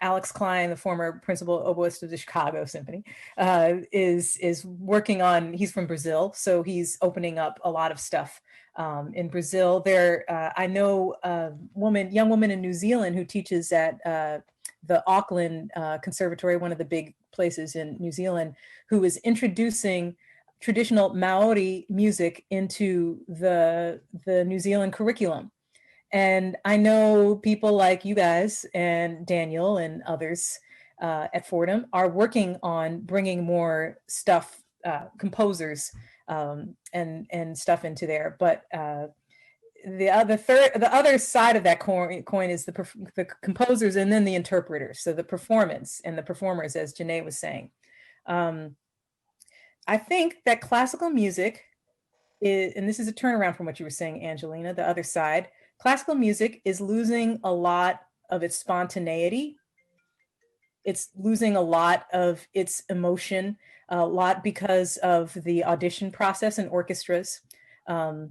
Alex Klein, the former principal oboist of the Chicago Symphony, is working on, he's from Brazil, so he's opening up a lot of stuff in Brazil. I know a young woman in New Zealand who teaches at the Auckland Conservatory, one of the big places in New Zealand, who is introducing traditional Maori music into the New Zealand curriculum. And I know people like you guys and Daniel and others at Fordham are working on bringing more stuff, composers and stuff into there. But the other side of that coin is the composers and then the interpreters. So the performance and the performers, as Janae was saying. I think that classical music is, and this is a turnaround from what you were saying, Angelina, the other side, classical music is losing a lot of its spontaneity. It's losing a lot of its emotion, a lot because of the audition process in orchestras. The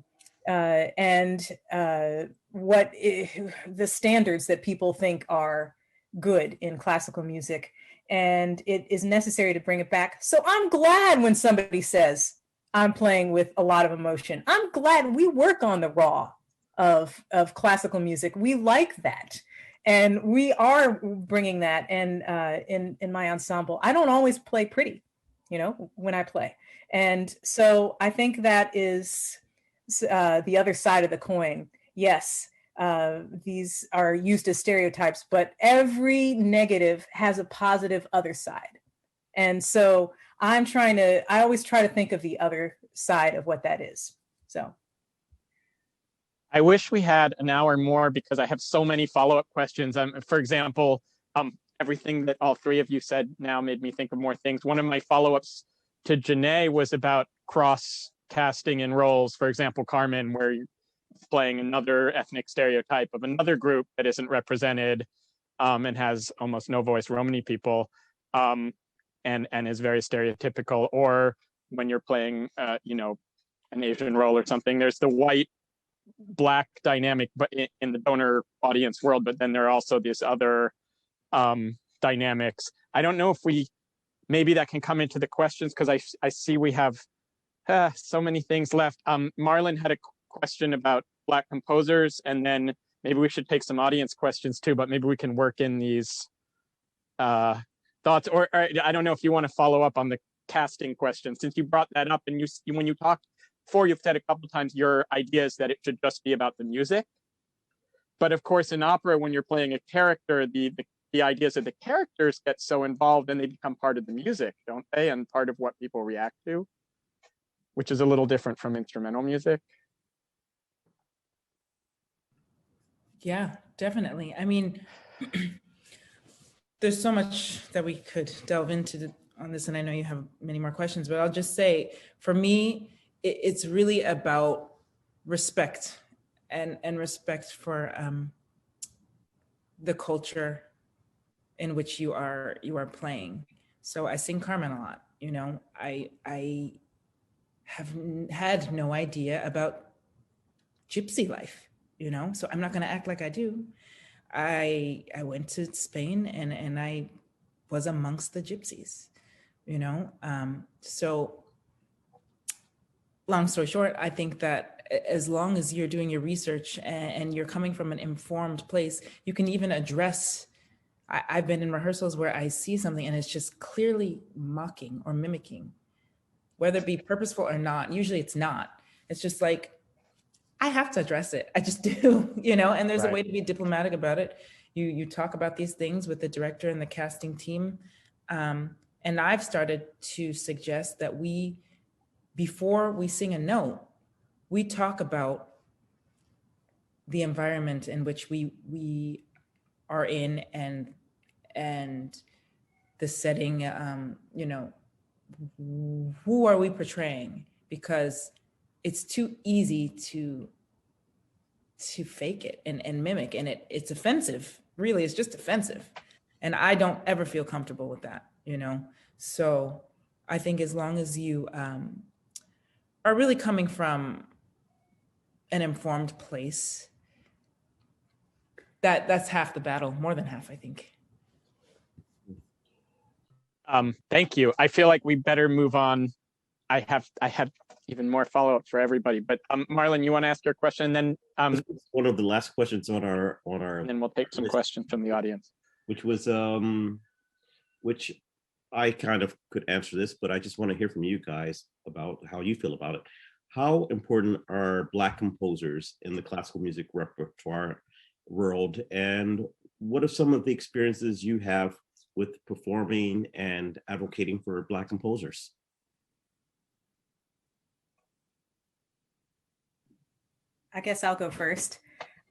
standards that people think are good in classical music. And it is necessary to bring it back. So I'm glad when somebody says, I'm playing with a lot of emotion. I'm glad we work on the raw of classical music. We like that. And we are bringing that in my ensemble. I don't always play pretty, you know, when I play. And so I think that is the other side of the coin. Yes, these are used as stereotypes, but every negative has a positive other side. And so I always try to think of the other side of what that is. So. I wish we had an hour more because I have so many follow-up questions. For example, everything that all three of you said now made me think of more things. One of my follow-ups to Janae was about cross-casting in roles. For example, Carmen, where you're playing another ethnic stereotype of another group that isn't represented and has almost no voice, Romani people, and is very stereotypical. Or when you're playing, you know, an Asian role or something, there's the white black dynamic, but in the donor audience world, but then there are also these other dynamics. I don't know if maybe that can come into the questions, because I see we have so many things left. Marlon had a question about Black composers, and then maybe we should take some audience questions too, but maybe we can work in these thoughts, or I don't know if you want to follow up on the casting question, since you brought that up, and when you talked before, you've said a couple times your idea is that it should just be about the music. But of course, in opera, when you're playing a character, the ideas of the characters get so involved and they become part of the music, don't they? And part of what people react to, which is a little different from instrumental music. Yeah, definitely. I mean, there's so much that we could delve into on this, and I know you have many more questions, but I'll just say, for me, it's really about respect and respect for the culture in which you are playing. So I sing Carmen a lot, you know. I have had no idea about gypsy life, you know, so I'm not going to act like I do. I went to Spain and I was amongst the gypsies, you know. So long story short, I think that as long as you're doing your research and you're coming from an informed place, you can even address. I've been in rehearsals where I see something and it's just clearly mocking or mimicking, whether it be purposeful or not. Usually it's not. It's just like, I have to address it. I just do, you know, and there's a way to be diplomatic about it. You talk about these things with the director and the casting team. And I've started to suggest that before we sing a note, we talk about the environment in which we are in and the setting, you know, who are we portraying? Because it's too easy to fake it and mimic, and it's offensive. Really, it's just offensive. And I don't ever feel comfortable with that, you know? So I think as long as you are really coming from an informed place, that's half the battle, more than half, I think. Thank you. I feel like we better move on. I have even more follow-ups for everybody, but Marlon, you want to ask your question, and then one of the last questions on our and then we'll take some questions from the audience, which was which I kind of could answer this, but I just want to hear from you guys about how you feel about it. How important are Black composers in the classical music repertoire world, and what are some of the experiences you have with performing and advocating for Black composers? I guess I'll go first.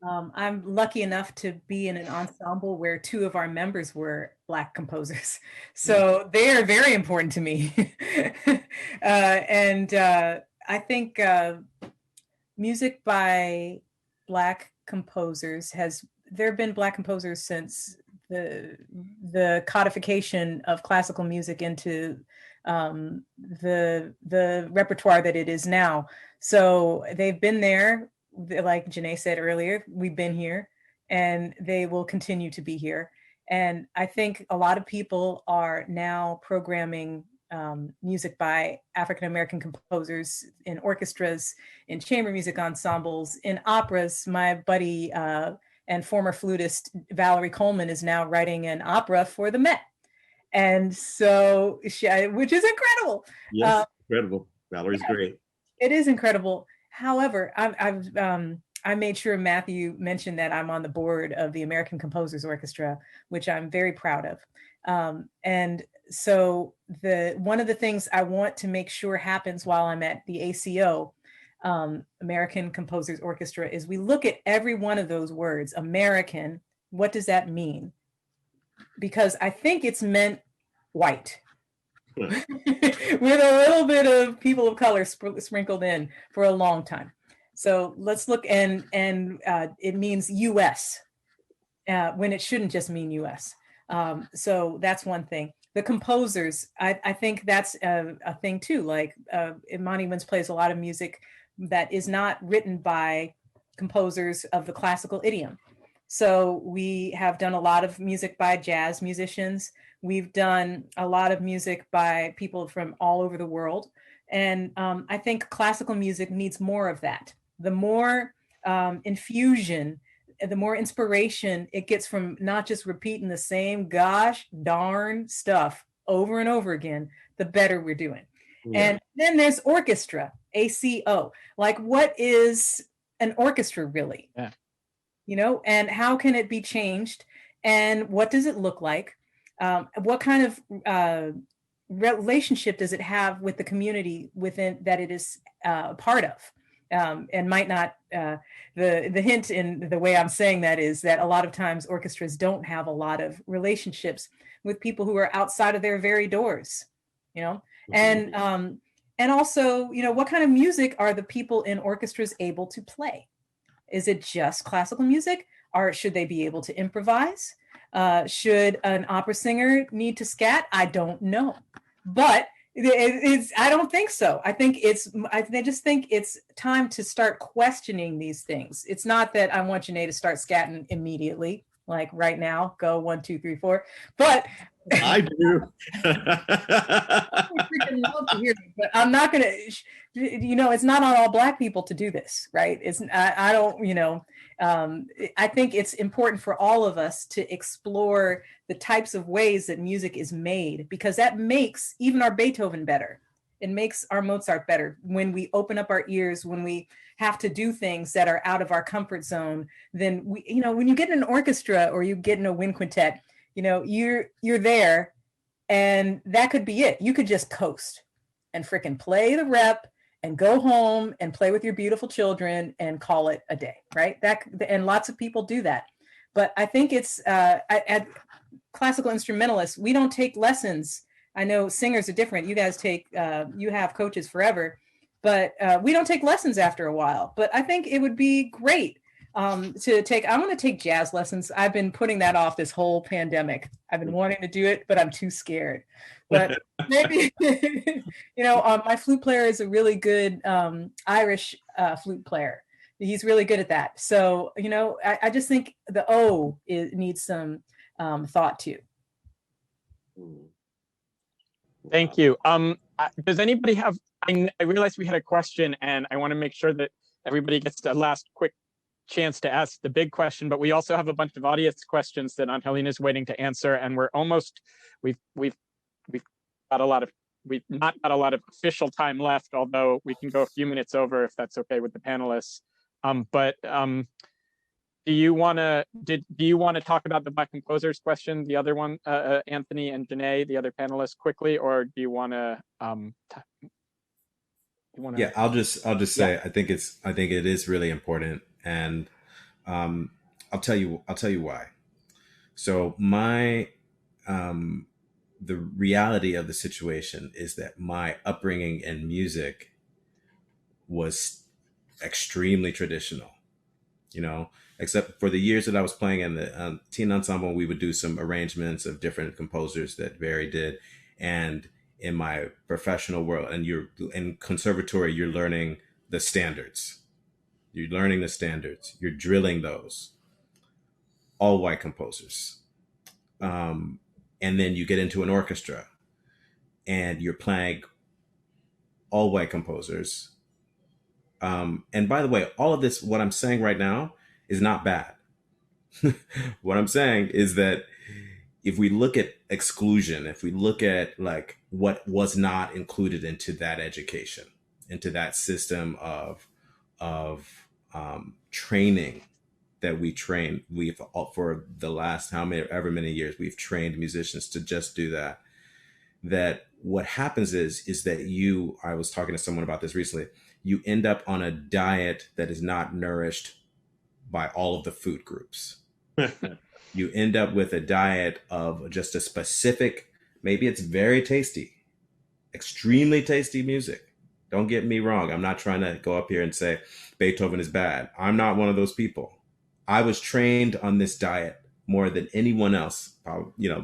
I'm lucky enough to be in an ensemble where two of our members were Black composers. So they are very important to me. And I think music by Black composers there have been Black composers since the codification of classical music into the repertoire that it is now. So they've been there. Like Janae said earlier, we've been here and they will continue to be here. And I think a lot of people are now programming music by African-American composers in orchestras, in chamber music ensembles, in operas. My buddy and former flutist Valerie Coleman is now writing an opera for the Met. And so, which is incredible. Yes, incredible. Valerie's great. It is incredible. However, I made sure Matthew mentioned that I'm on the board of the American Composers Orchestra, which I'm very proud of. And so one of the things I want to make sure happens while I'm at the ACO American Composers Orchestra is we look at every one of those words. American, what does that mean? Because I think it's meant white. With a little bit of people of color sprinkled in for a long time. So let's look, and it means US when it shouldn't just mean US. So that's one thing. The composers, I think that's a thing too. Like Imani Winds plays a lot of music that is not written by composers of the classical idiom. So we have done a lot of music by jazz musicians. We've done a lot of music by people from all over the world. And I think classical music needs more of that. The more infusion, the more inspiration it gets from not just repeating the same gosh darn stuff over and over again, the better we're doing. Yeah. And then there's orchestra, ACO. Like, what is an orchestra really? Yeah. You know, and how can it be changed? And what does it look like? What kind of relationship does it have with the community within that it is a part of? And might not, the hint in the way I'm saying that is that a lot of times orchestras don't have a lot of relationships with people who are outside of their very doors, you know? And also, you know, what kind of music are the people in orchestras able to play? Is it just classical music, or should they be able to improvise? Should an opera singer need to scat? I don't know, but I don't think so. I just think it's time to start questioning these things. it's not that I want Janae to start scatting immediately, like right now, go 1, 2, 3, 4. But I do. I freaking love to hear it, but I'm not gonna. You know, it's not on all Black people to do this, right? I don't. You know, I think it's important for all of us to explore the types of ways that music is made, because that makes even our Beethoven better. It makes our Mozart better when we open up our ears, when we have to do things that are out of our comfort zone. Then we, you know, when you get in an orchestra or you get in a wind quintet, you know, you're there, and that could be it. You could just coast and freaking play the rep and go home and play with your beautiful children and call it a day, right? And lots of people do that. But I think it's at classical instrumentalists, we don't take lessons. I know singers are different. You guys take, you have coaches forever, but we don't take lessons after a while. But I think it would be great to take, I want to take jazz lessons. I've been putting that off this whole pandemic. I've been wanting to do it, but I'm too scared. But maybe, you know, my flute player is a really good Irish flute player. He's really good at that. So, you know, I just think the O needs some thought too. Thank you. Does anybody have, I realized we had a question, and I want to make sure that everybody gets the last quick chance to ask the big question, but we also have a bunch of audience questions that Angelina is waiting to answer, and we're almost, we've got a lot of, we've not got a lot of official time left, although we can go a few minutes over if that's okay with the panelists. Do you want to talk about the Black composers question, the other one, Anthony and Janae, the other panelists, quickly, or do you want to? Yeah, I'll just say, I think it is really important, and I'll tell you why. So the reality of the situation is that my upbringing in music was extremely traditional, you know, except for the years that I was playing in the teen ensemble. We would do some arrangements of different composers that Barry did. And in my professional world, and you're in conservatory, you're learning the standards. You're learning the standards. You're drilling those. All white composers. And then you get into an orchestra and you're playing all white composers. And by the way, all of this, what I'm saying right now, is not bad. What I'm saying is that if we look at exclusion, if we look at like what was not included into that education, into that system of training that we've for the last however many years, we've trained musicians to just do that. That what happens is that I was talking to someone about this recently, you end up on a diet that is not nourished by all of the food groups. You end up with a diet of just a specific, maybe it's very tasty, extremely tasty music. Don't get me wrong. I'm not trying to go up here and say Beethoven is bad. I'm not one of those people. I was trained on this diet more than anyone else,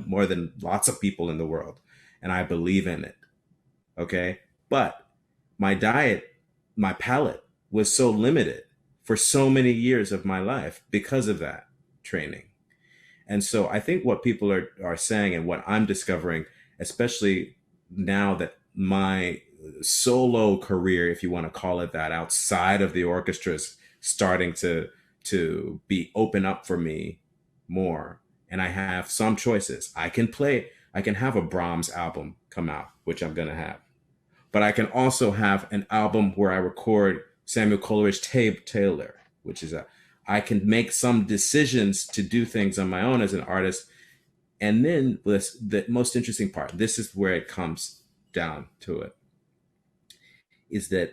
more than lots of people in the world. And I believe in it. Okay. But my diet, my palate was so limited for so many years of my life because of that training. And so I think what people are saying and what I'm discovering, especially now that my solo career, if you want to call it that, outside of the orchestra is starting to be open up for me more. And I have some choices. I can have a Brahms album come out, which I'm going to have. But I can also have an album where I record Samuel Coleridge Taylor, which is I can make some decisions to do things on my own as an artist. And then the most interesting part, this is where it comes down to it, is that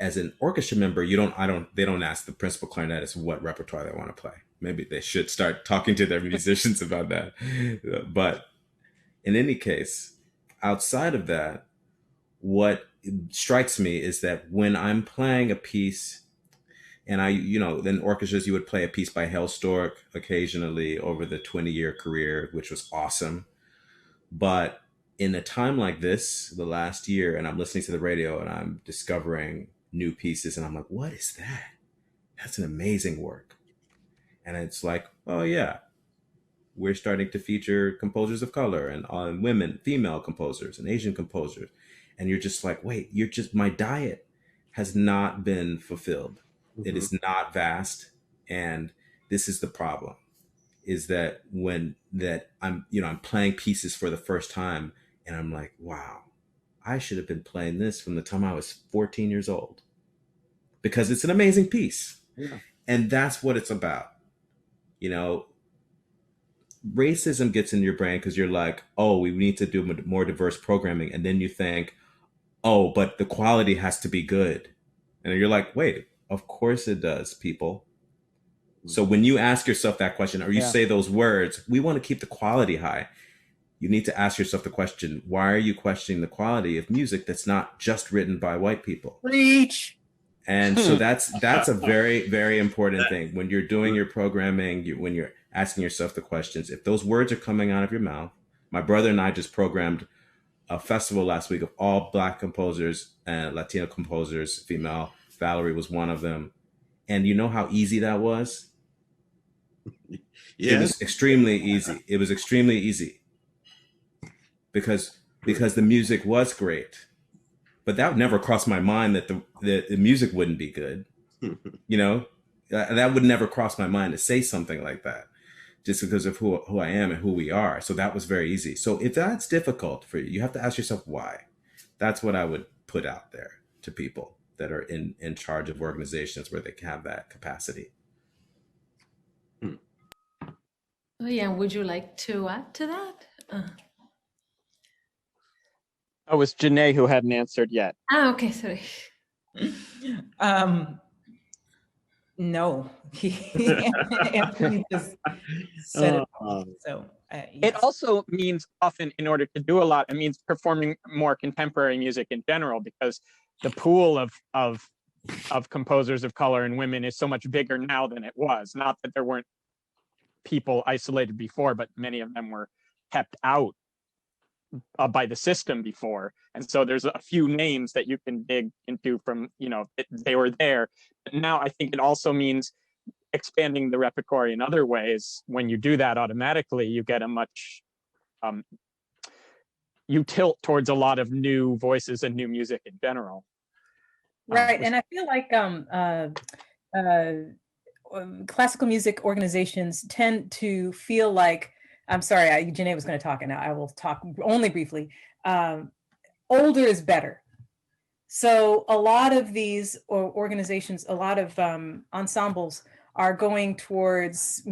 as an orchestra member, they don't ask the principal clarinetist what repertoire they want to play. Maybe they should start talking to their musicians about that. But in any case, outside of that, what strikes me is that when I'm playing a piece, and in orchestras, you would play a piece by Hailstork occasionally over the 20-year career, which was awesome. But in a time like this, the last year, and I'm listening to the radio and I'm discovering new pieces, and I'm like, what is that? That's an amazing work. And it's like, oh yeah, we're starting to feature composers of color and women, female composers and Asian composers. And you're just like, wait, my diet has not been fulfilled. Mm-hmm. It is not vast. And this is the problem, is that I'm playing pieces for the first time and I'm like, wow, I should have been playing this from the time I was 14 years old, because it's an amazing piece. Yeah. And that's what it's about. Racism gets in your brain because you're like, oh, we need to do more diverse programming. And then you think, oh, but the quality has to be good. And you're like, wait, of course it does, people. So when you ask yourself that question, or you say those words, we want to keep the quality high. You need to ask yourself the question, why are you questioning the quality of music that's not just written by white people? Preach. And so that's a very, very important thing. When you're doing your programming, when you're asking yourself the questions, if those words are coming out of your mouth. My brother and I just programmed a festival last week of all Black composers and Latino composers, female. Valerie was one of them. And you know how easy that was? Yes. It was extremely easy. It was extremely easy because the music was great. But that would never cross my mind that the music wouldn't be good. That would never cross my mind to say something like that, just because of who I am and who we are. So that was very easy. So if that's difficult for you, you have to ask yourself why. That's what I would put out there to people that are in charge of organizations where they can have that capacity. Oh, yeah. Would you like to add to that? Oh, it was Janae who hadn't answered yet. Okay, sorry. No, Anthony just said it. So yes. It also means often, in order to do a lot, it means performing more contemporary music in general, because the pool of composers of color and women is so much bigger now than it was. Not that there weren't people isolated before, but many of them were kept out by the system before. And so there's a few names that you can dig into from, they were there. But now I think it also means expanding the repertoire in other ways. When you do that, automatically you get a much, you tilt towards a lot of new voices and new music in general. Right, and I feel like classical music organizations tend to feel like, I'm sorry, Janae was going to talk, and I will talk only briefly. Older is better. So a lot of these organizations, a lot of ensembles are going towards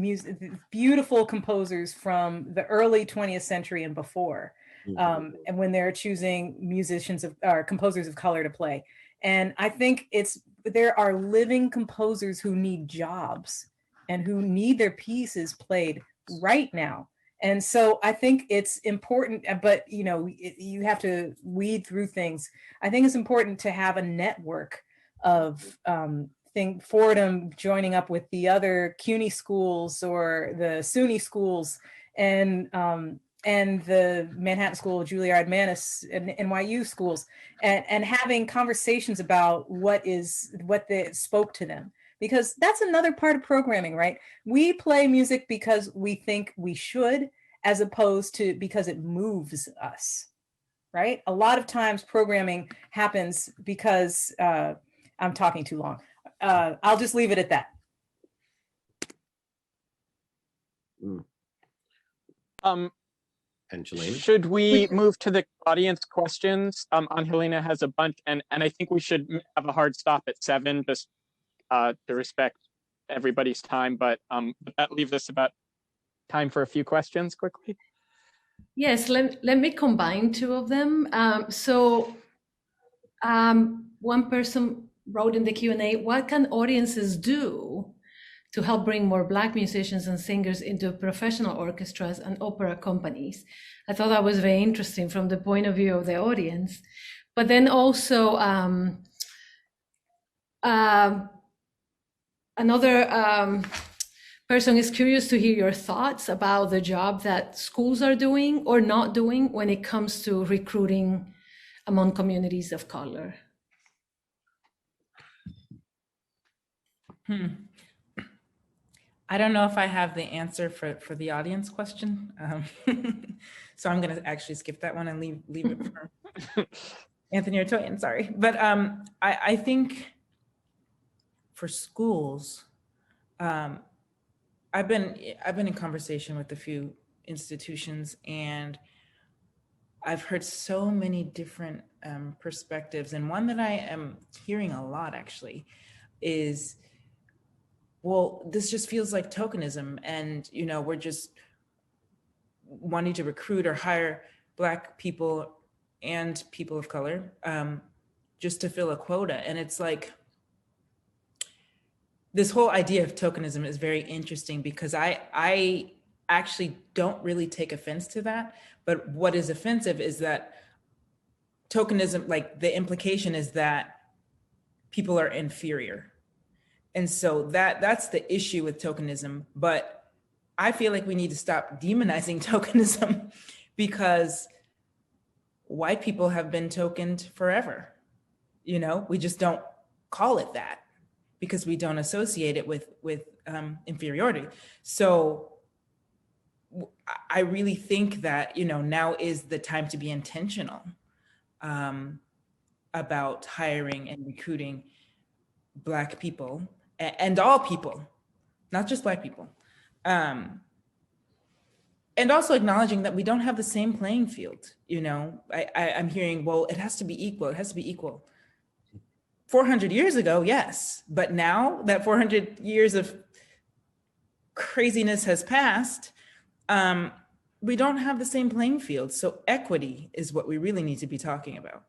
beautiful composers from the early 20th century and before. And when they're choosing musicians or composers of color to play. And I think there are living composers who need jobs and who need their pieces played right now. And so I think it's important, but you have to weed through things. I think it's important to have a network of Fordham joining up with the other CUNY schools or the SUNY schools and the Manhattan School, Juilliard Manus, and NYU schools, and having conversations about what they spoke to them. Because that's another part of programming, right? We play music because we think we should, as opposed to because it moves us, right? A lot of times programming happens because, I'm talking too long. I'll just leave it at that. Angelina? Should we move to the audience questions? Angelina has a bunch, and I think we should have a hard stop at 7, just to respect everybody's time, but that leaves us about time for a few questions quickly. Yes, let me combine two of them. One person wrote in the Q&A, what can audiences do to help bring more Black musicians and singers into professional orchestras and opera companies? I thought that was very interesting from the point of view of the audience. But then also another person is curious to hear your thoughts about the job that schools are doing or not doing when it comes to recruiting among communities of color. I don't know if I have the answer for the audience question. So I'm gonna actually skip that one and leave it for Anthony or Toyin, sorry. But I think for schools, I've been in conversation with a few institutions, and I've heard so many different perspectives. And one that I am hearing a lot actually is, well, this just feels like tokenism, and we're just wanting to recruit or hire Black people and people of color just to fill a quota. And it's like, this whole idea of tokenism is very interesting because I actually don't really take offense to that. But what is offensive is that tokenism, like the implication is that people are inferior. And so that's the issue with tokenism. But I feel like we need to stop demonizing tokenism because white people have been tokened forever. We just don't call it that because we don't associate it with inferiority. So I really think that, now is the time to be intentional about hiring and recruiting Black people and all people, not just Black people. And also acknowledging that we don't have the same playing field. I'm hearing, well, it has to be equal. It has to be equal. 400 years ago, yes. But now that 400 years of craziness has passed, we don't have the same playing field. So equity is what we really need to be talking about.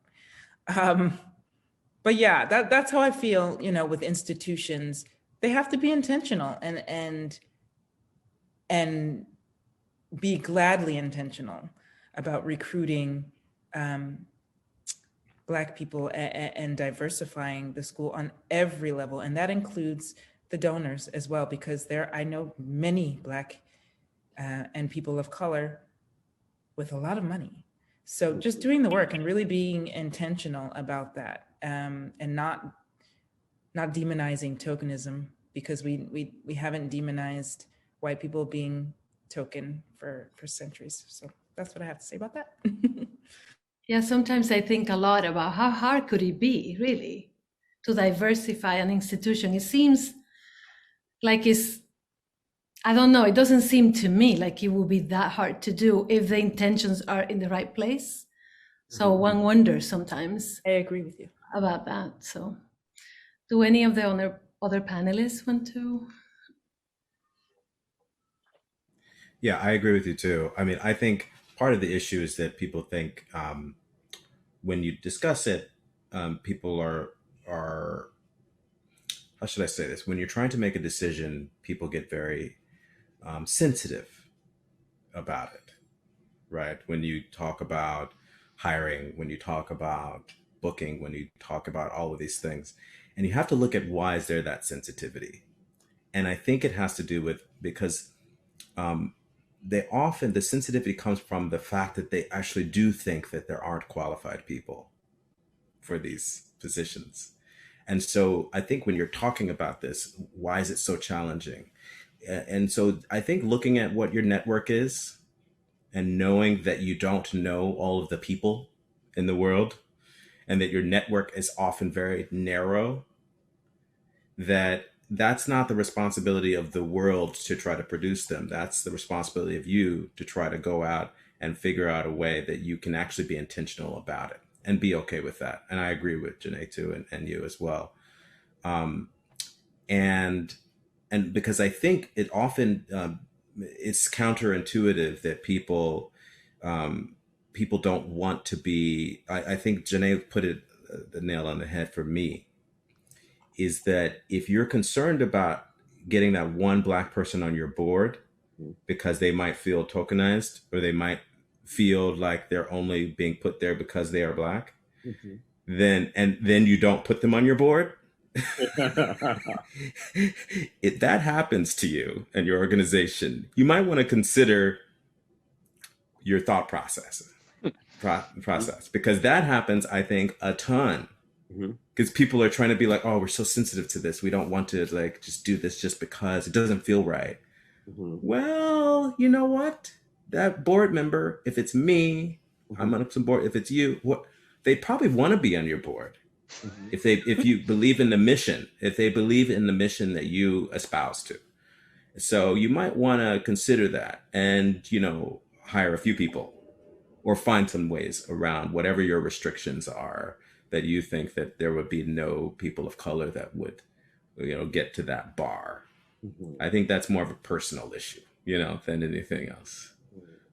But yeah, that's how I feel, with institutions. They have to be intentional and be gladly intentional about recruiting Black people and diversifying the school on every level. And that includes the donors as well, because I know many Black and people of color with a lot of money. So just doing the work and really being intentional about that, and not demonizing tokenism, because we haven't demonized white people being token for centuries. So that's what I have to say about that. Yeah, sometimes I think a lot about how hard could it be, really, to diversify an institution. It seems like I don't know, it doesn't seem to me like it would be that hard to do if the intentions are in the right place. So one wonders sometimes. I agree with you about that. So do any of the other panelists want to? Yeah, I agree with you too. I mean, I think part of the issue is that people think when you discuss it, people are are, how should I say this? When you're trying to make a decision, people get very sensitive about it, right? When you talk about hiring, when you talk about booking, when you talk about all of these things, and you have to look at why is there that sensitivity. And I think it has to do with, because the sensitivity comes from the fact that they actually do think that there aren't qualified people for these positions. And so I think when you're talking about this, why is it so challenging? And so I think looking at what your network is and knowing that you don't know all of the people in the world and that your network is often very narrow, that's not the responsibility of the world to try to produce them. That's the responsibility of you to try to go out and figure out a way that you can actually be intentional about it and be okay with that. And I agree with Janae too, and you as well. And because I think it often, it's counterintuitive that people don't want to be, I think Janae put it the nail on the head for me, is that if you're concerned about getting that one Black person on your board because they might feel tokenized or they might feel like they're only being put there because they are Black, then you don't put them on your board. If that happens to you and your organization, you might want to consider your thought process, because that happens, I think, a ton. Because people are trying to be like, oh, we're so sensitive to this. We don't want to like just do this just because it doesn't feel right. Well, you know what? That board member, if it's me, I'm on some board. If it's you, they probably want to be on your board. If you believe in the mission, if they believe in the mission that you espouse to. So you might want to consider that and, hire a few people or find some ways around whatever your restrictions are that you think that there would be no people of color that would, get to that bar. I think that's more of a personal issue, than anything else.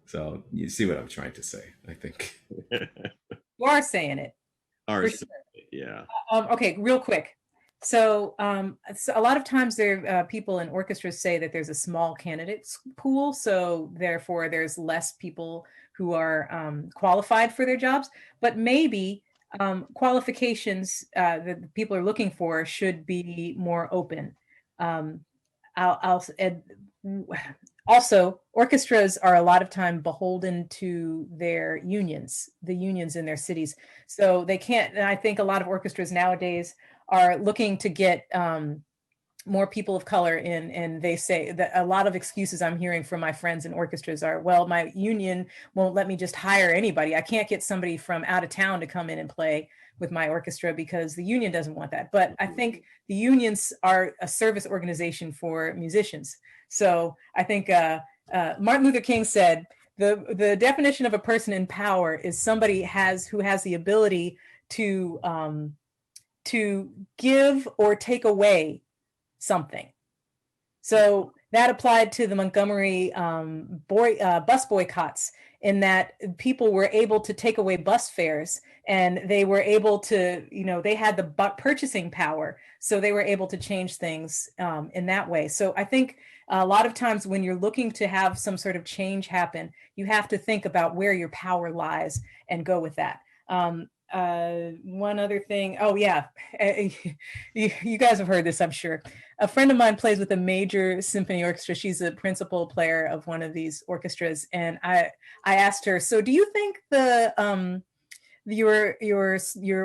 So you see what I'm trying to say, I think. You are saying it. Sure. Yeah. Okay, real quick. So a lot of times people in orchestras say that there's a small candidates pool, so therefore there's less people who are qualified for their jobs, but maybe qualifications that people are looking for should be more open. Also, orchestras are a lot of time beholden to the unions in their cities. So they can't, and I think a lot of orchestras nowadays are looking to get more people of color in, and they say that a lot of excuses I'm hearing from my friends in orchestras are, well, my union won't let me just hire anybody. I can't get somebody from out of town to come in and play with my orchestra because the union doesn't want that. But I think the unions are a service organization for musicians. So I think Martin Luther King said, the definition of a person in power is somebody who has the ability to give or take away something. So that applied to the Montgomery bus boycotts, in that people were able to take away bus fares, and they were able to, they had the purchasing power. So they were able to change things in that way. So I think a lot of times when you're looking to have some sort of change happen, you have to think about where your power lies and go with that. One other thing. Oh yeah. You guys have heard this, I'm sure. A friend of mine plays with a major symphony orchestra. She's a principal player of one of these orchestras. And I asked her, so do you think your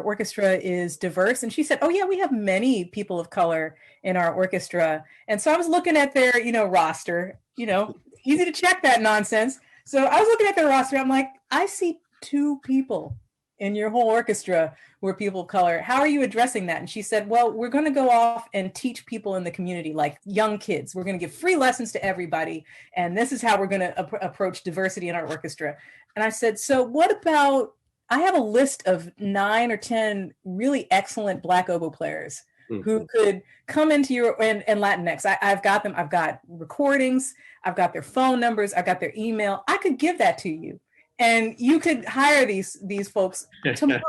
orchestra is diverse? And she said, oh yeah, we have many people of color in our orchestra. And so I was looking at their, roster, easy to check that nonsense. So I was looking at their roster. I'm like, I see 2 people in your whole orchestra who are people of color. How are you addressing that? And she said, well, we're going to go off and teach people in the community, like young kids. We're going to give free lessons to everybody. And this is how we're going to approach diversity in our orchestra. And I said, so what about, I have a list of 9 or 10 really excellent Black oboe players who could come into your, and Latinx. I've got them. I've got recordings. I've got their phone numbers. I've got their email. I could give that to you. and you could hire these folks tomorrow.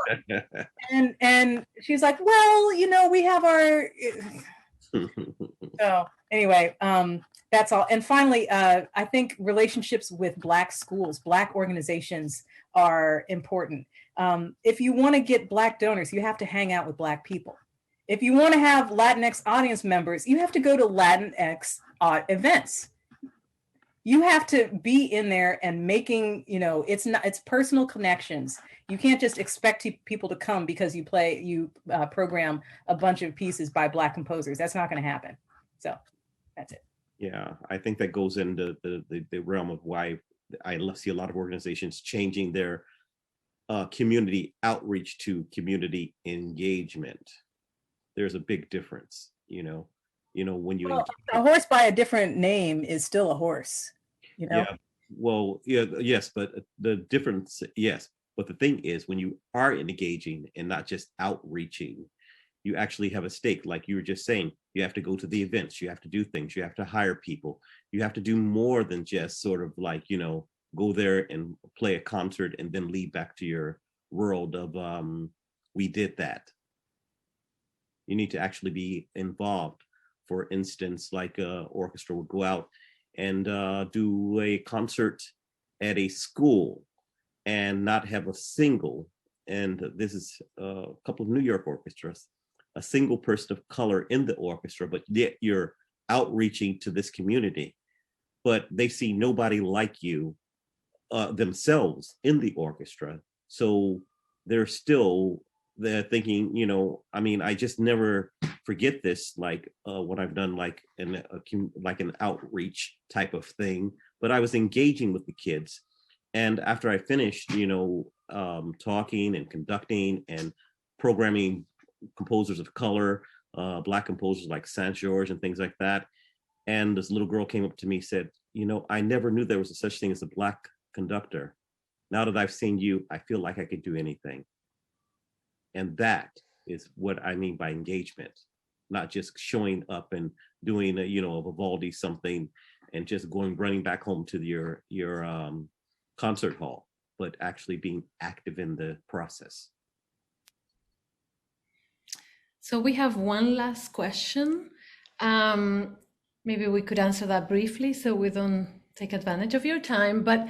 And she's like, well, you know, we have our. So anyway, that's all. And finally, I think relationships with Black schools, Black organizations are important. If you want to get Black donors, you have to hang out with Black people. If you want to have Latinx audience members, you have to go to Latinx events. You have to be in there and making, you know, it's personal connections. You can't just expect people to come because you program a bunch of pieces by Black composers. That's not going to happen. So that's it. Yeah, I think that goes into the realm of why I see a lot of organizations changing their community outreach to community engagement. There's a big difference, you know, when you a horse by a different name is still a horse, you know. Yeah, well, yeah, yes, but the difference, yes, but the thing is, when you are engaging and not just outreaching, you actually have a stake. Like you were just saying, you have to go to the events, you have to do things, you have to hire people, you have to do more than just sort of like, you know, go there and play a concert and then leave back to your world of we did that. You need to actually be involved. For instance, like an orchestra would go out and do a concert at a school and not have a single, and this is a couple of New York orchestras, a single person of color in the orchestra, but yet you're outreaching to this community, but they see nobody like you themselves in the orchestra. So they're thinking, you know, I mean, I just never forget this, like what I've done, like an outreach type of thing, but I was engaging with the kids. And after I finished, you know, talking and conducting and programming composers of color, Black composers like Saint George and things like that. And this little girl came up to me, said, you know, I never knew there was a such thing as a Black conductor. Now that I've seen you, I feel like I could do anything. And that is what I mean by engagement, not just showing up and doing a, you know, a Vivaldi something and just running back home to your concert hall, but actually being active in the process. So we have one last question. Maybe we could answer that briefly so we don't take advantage of your time, but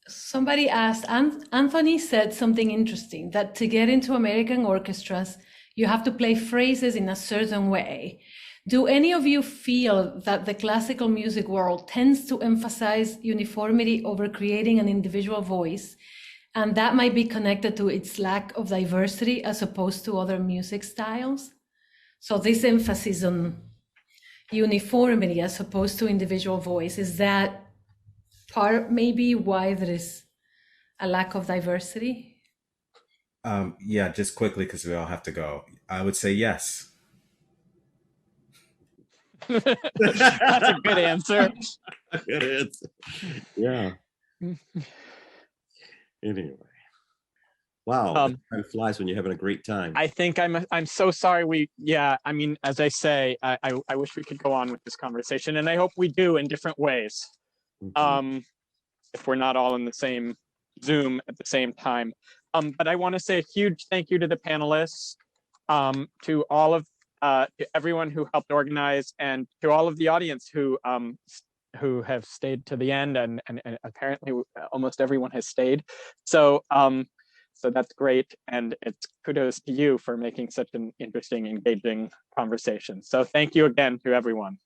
somebody asked, Anthony said something interesting, that to get into American orchestras, you have to play phrases in a certain way. Do any of you feel that the classical music world tends to emphasize uniformity over creating an individual voice, and that might be connected to its lack of diversity as opposed to other music styles? So this emphasis on uniformity as opposed to individual voice, is that part maybe why there is a lack of diversity? Yeah, just quickly, because we all have to go. I would say yes. That's a good answer. Good answer. Yeah. Anyway. Wow, time flies when you're having a great time. I think I'm so sorry. I mean, as I say, I wish we could go on with this conversation, and I hope we do in different ways. Mm-hmm. If we're not all in the same Zoom at the same time. But I want to say a huge thank you to the panelists, to all of to everyone who helped organize, and to all of the audience who have stayed to the end, and apparently almost everyone has stayed. So so that's great, and it's kudos to you for making such an interesting, engaging conversation. So thank you again to everyone.